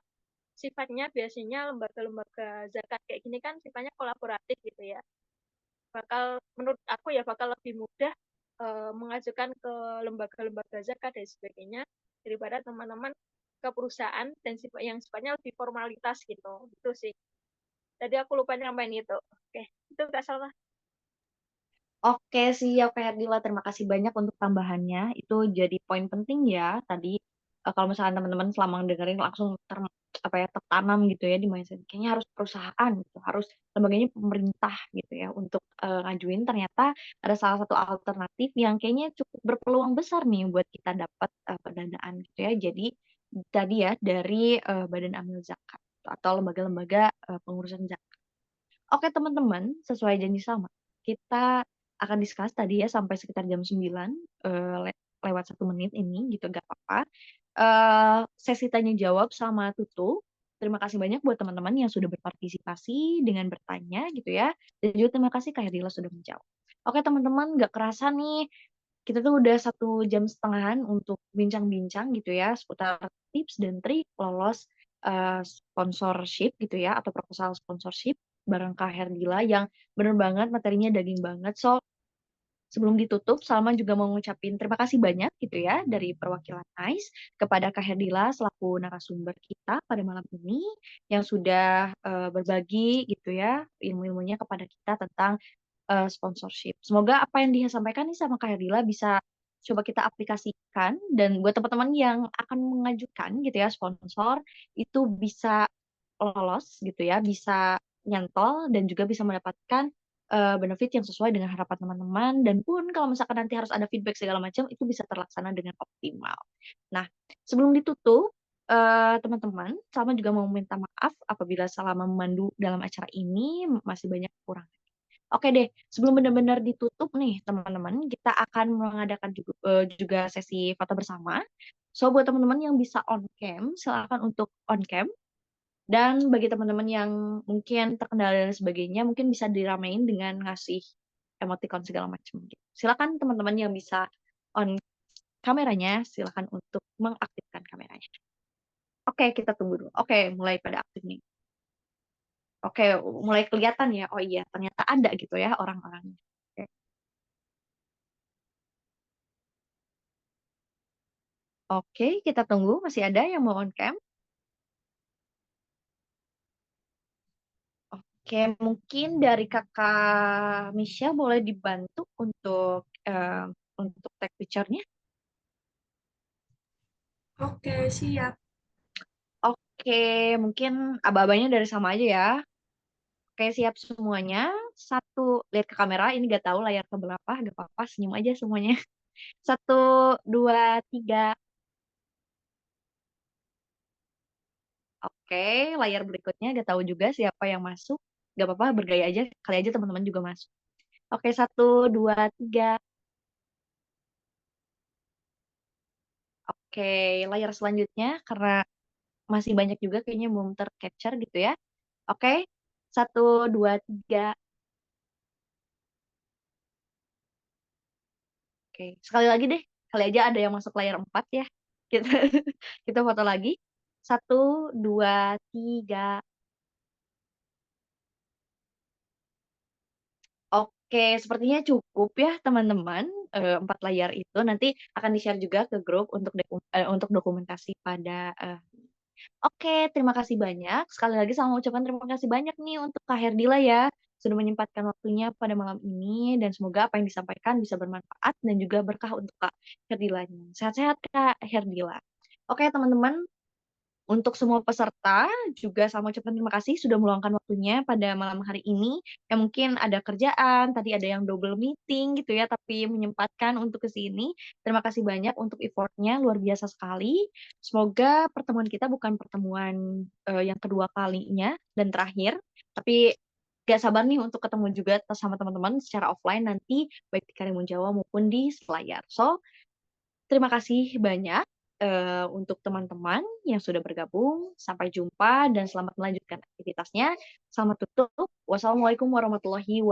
sifatnya biasanya lembaga-lembaga zakat kayak gini kan sifatnya kolaboratif gitu ya. Menurut aku ya bakal lebih mudah mengajukan ke lembaga-lembaga zakat dan sebagainya daripada teman-teman ke perusahaan dan yang sifatnya lebih formalitas gitu. Itu sih. Tadi aku lupa nyampein itu. Oke, itu nggak salah. Oke, siap Kak Herdila. Terima kasih banyak untuk tambahannya. Itu jadi poin penting ya tadi. Kalau misalnya teman-teman selama dengerin langsung tertanam gitu ya di mindset. Kayaknya harus perusahaan gitu, harus lembaganya pemerintah gitu ya untuk ngajuin. Ternyata ada salah satu alternatif yang kayaknya cukup berpeluang besar nih buat kita dapat pendanaan gitu ya. Jadi tadi ya dari Badan Amil Zakat atau lembaga-lembaga pengurusan zakat. Oke teman-teman, sesuai janji sama, kita akan discuss tadi ya sampai sekitar jam 9, lewat 1 menit ini gitu, gak apa-apa. Sesi tanya jawab sama tutup. Terima kasih banyak buat teman-teman yang sudah berpartisipasi dengan bertanya gitu ya. Dan juga terima kasih Kak Herdila sudah menjawab. Oke teman-teman, gak kerasa nih kita tuh udah 1,5 jam untuk bincang-bincang gitu ya seputar tips dan trik lolos sponsorship gitu ya atau proposal sponsorship bareng Kak Herdila yang bener banget materinya daging banget. So, sebelum ditutup, Salma juga mau ngucapin terima kasih banyak gitu ya dari perwakilan NICE kepada Kak Herdila selaku narasumber kita pada malam ini yang sudah berbagi gitu ya ilmu-ilmunya kepada kita tentang sponsorship. Semoga apa yang dia sampaikan nih sama Kak Herdila bisa coba kita aplikasikan dan buat teman-teman yang akan mengajukan gitu ya sponsor itu bisa lolos gitu ya, bisa nyantol dan juga bisa mendapatkan benefit yang sesuai dengan harapan teman-teman dan pun kalau misalkan nanti harus ada feedback segala macam itu bisa terlaksana dengan optimal. Nah, sebelum ditutup teman-teman, Salma juga mau minta maaf apabila selama memandu dalam acara ini masih banyak kekurangan. Oke deh, sebelum benar-benar ditutup nih teman-teman, kita akan mengadakan juga sesi foto bersama. So buat teman-teman yang bisa on cam, silakan untuk on cam. Dan bagi teman-teman yang mungkin terkendala dan sebagainya, mungkin bisa diramein dengan ngasih emoticon segala macam. Gitu. Silakan teman-teman yang bisa on kameranya, silakan untuk mengaktifkan kameranya. Oke, kita tunggu dulu. Oke, mulai pada aktif nih. Oke, mulai kelihatan ya. Oh iya, ternyata ada gitu ya orang-orangnya. Oke. Oke, kita tunggu. Masih ada yang mau on cam? Oke, mungkin dari kakak Misha boleh dibantu untuk take picture-nya. Oke, siap. Oke, mungkin aba-abanya dari sama aja ya. Oke, siap semuanya. Satu, lihat ke kamera. Ini gak tahu layar keberapa, gak apa-apa. Senyum aja semuanya. 1, 2, 3. Oke, layar berikutnya gak tahu juga siapa yang masuk. Gak apa-apa, bergaya aja. Kali aja teman-teman juga masuk. Oke, 1, 2, 3. Oke, layar selanjutnya karena masih banyak juga kayaknya belum tercapture gitu ya. Oke, 1, 2, 3. Oke, sekali lagi deh. Kali aja ada yang masuk layar 4 ya. Kita kita foto lagi. 1, 2, 3. Oke, sepertinya cukup ya teman-teman. 4 layar itu nanti akan di-share juga ke grup untuk dokumentasi pada Oke, terima kasih banyak. Sekali lagi saya mau ucapkan terima kasih banyak nih untuk Kak Herdila ya, sudah menyempatkan waktunya pada malam ini dan semoga apa yang disampaikan bisa bermanfaat dan juga berkah untuk Kak Herdilanya. Sehat-sehat Kak Herdila. Oke teman-teman, untuk semua peserta juga saya mau ucapkan terima kasih sudah meluangkan waktunya pada malam hari ini. Yang mungkin ada kerjaan, tadi ada yang double meeting gitu ya, tapi menyempatkan untuk ke sini. Terima kasih banyak untuk effortnya, luar biasa sekali. Semoga pertemuan kita bukan pertemuan yang kedua kalinya dan terakhir, tapi gak sabar nih untuk ketemu juga sama teman-teman secara offline nanti, baik di Karimun Jawa maupun di Selayar. So, terima kasih banyak untuk teman-teman yang sudah bergabung. Sampai jumpa dan selamat melanjutkan aktivitasnya. Selamat tutup. Wassalamualaikum warahmatullahi wabarakatuh.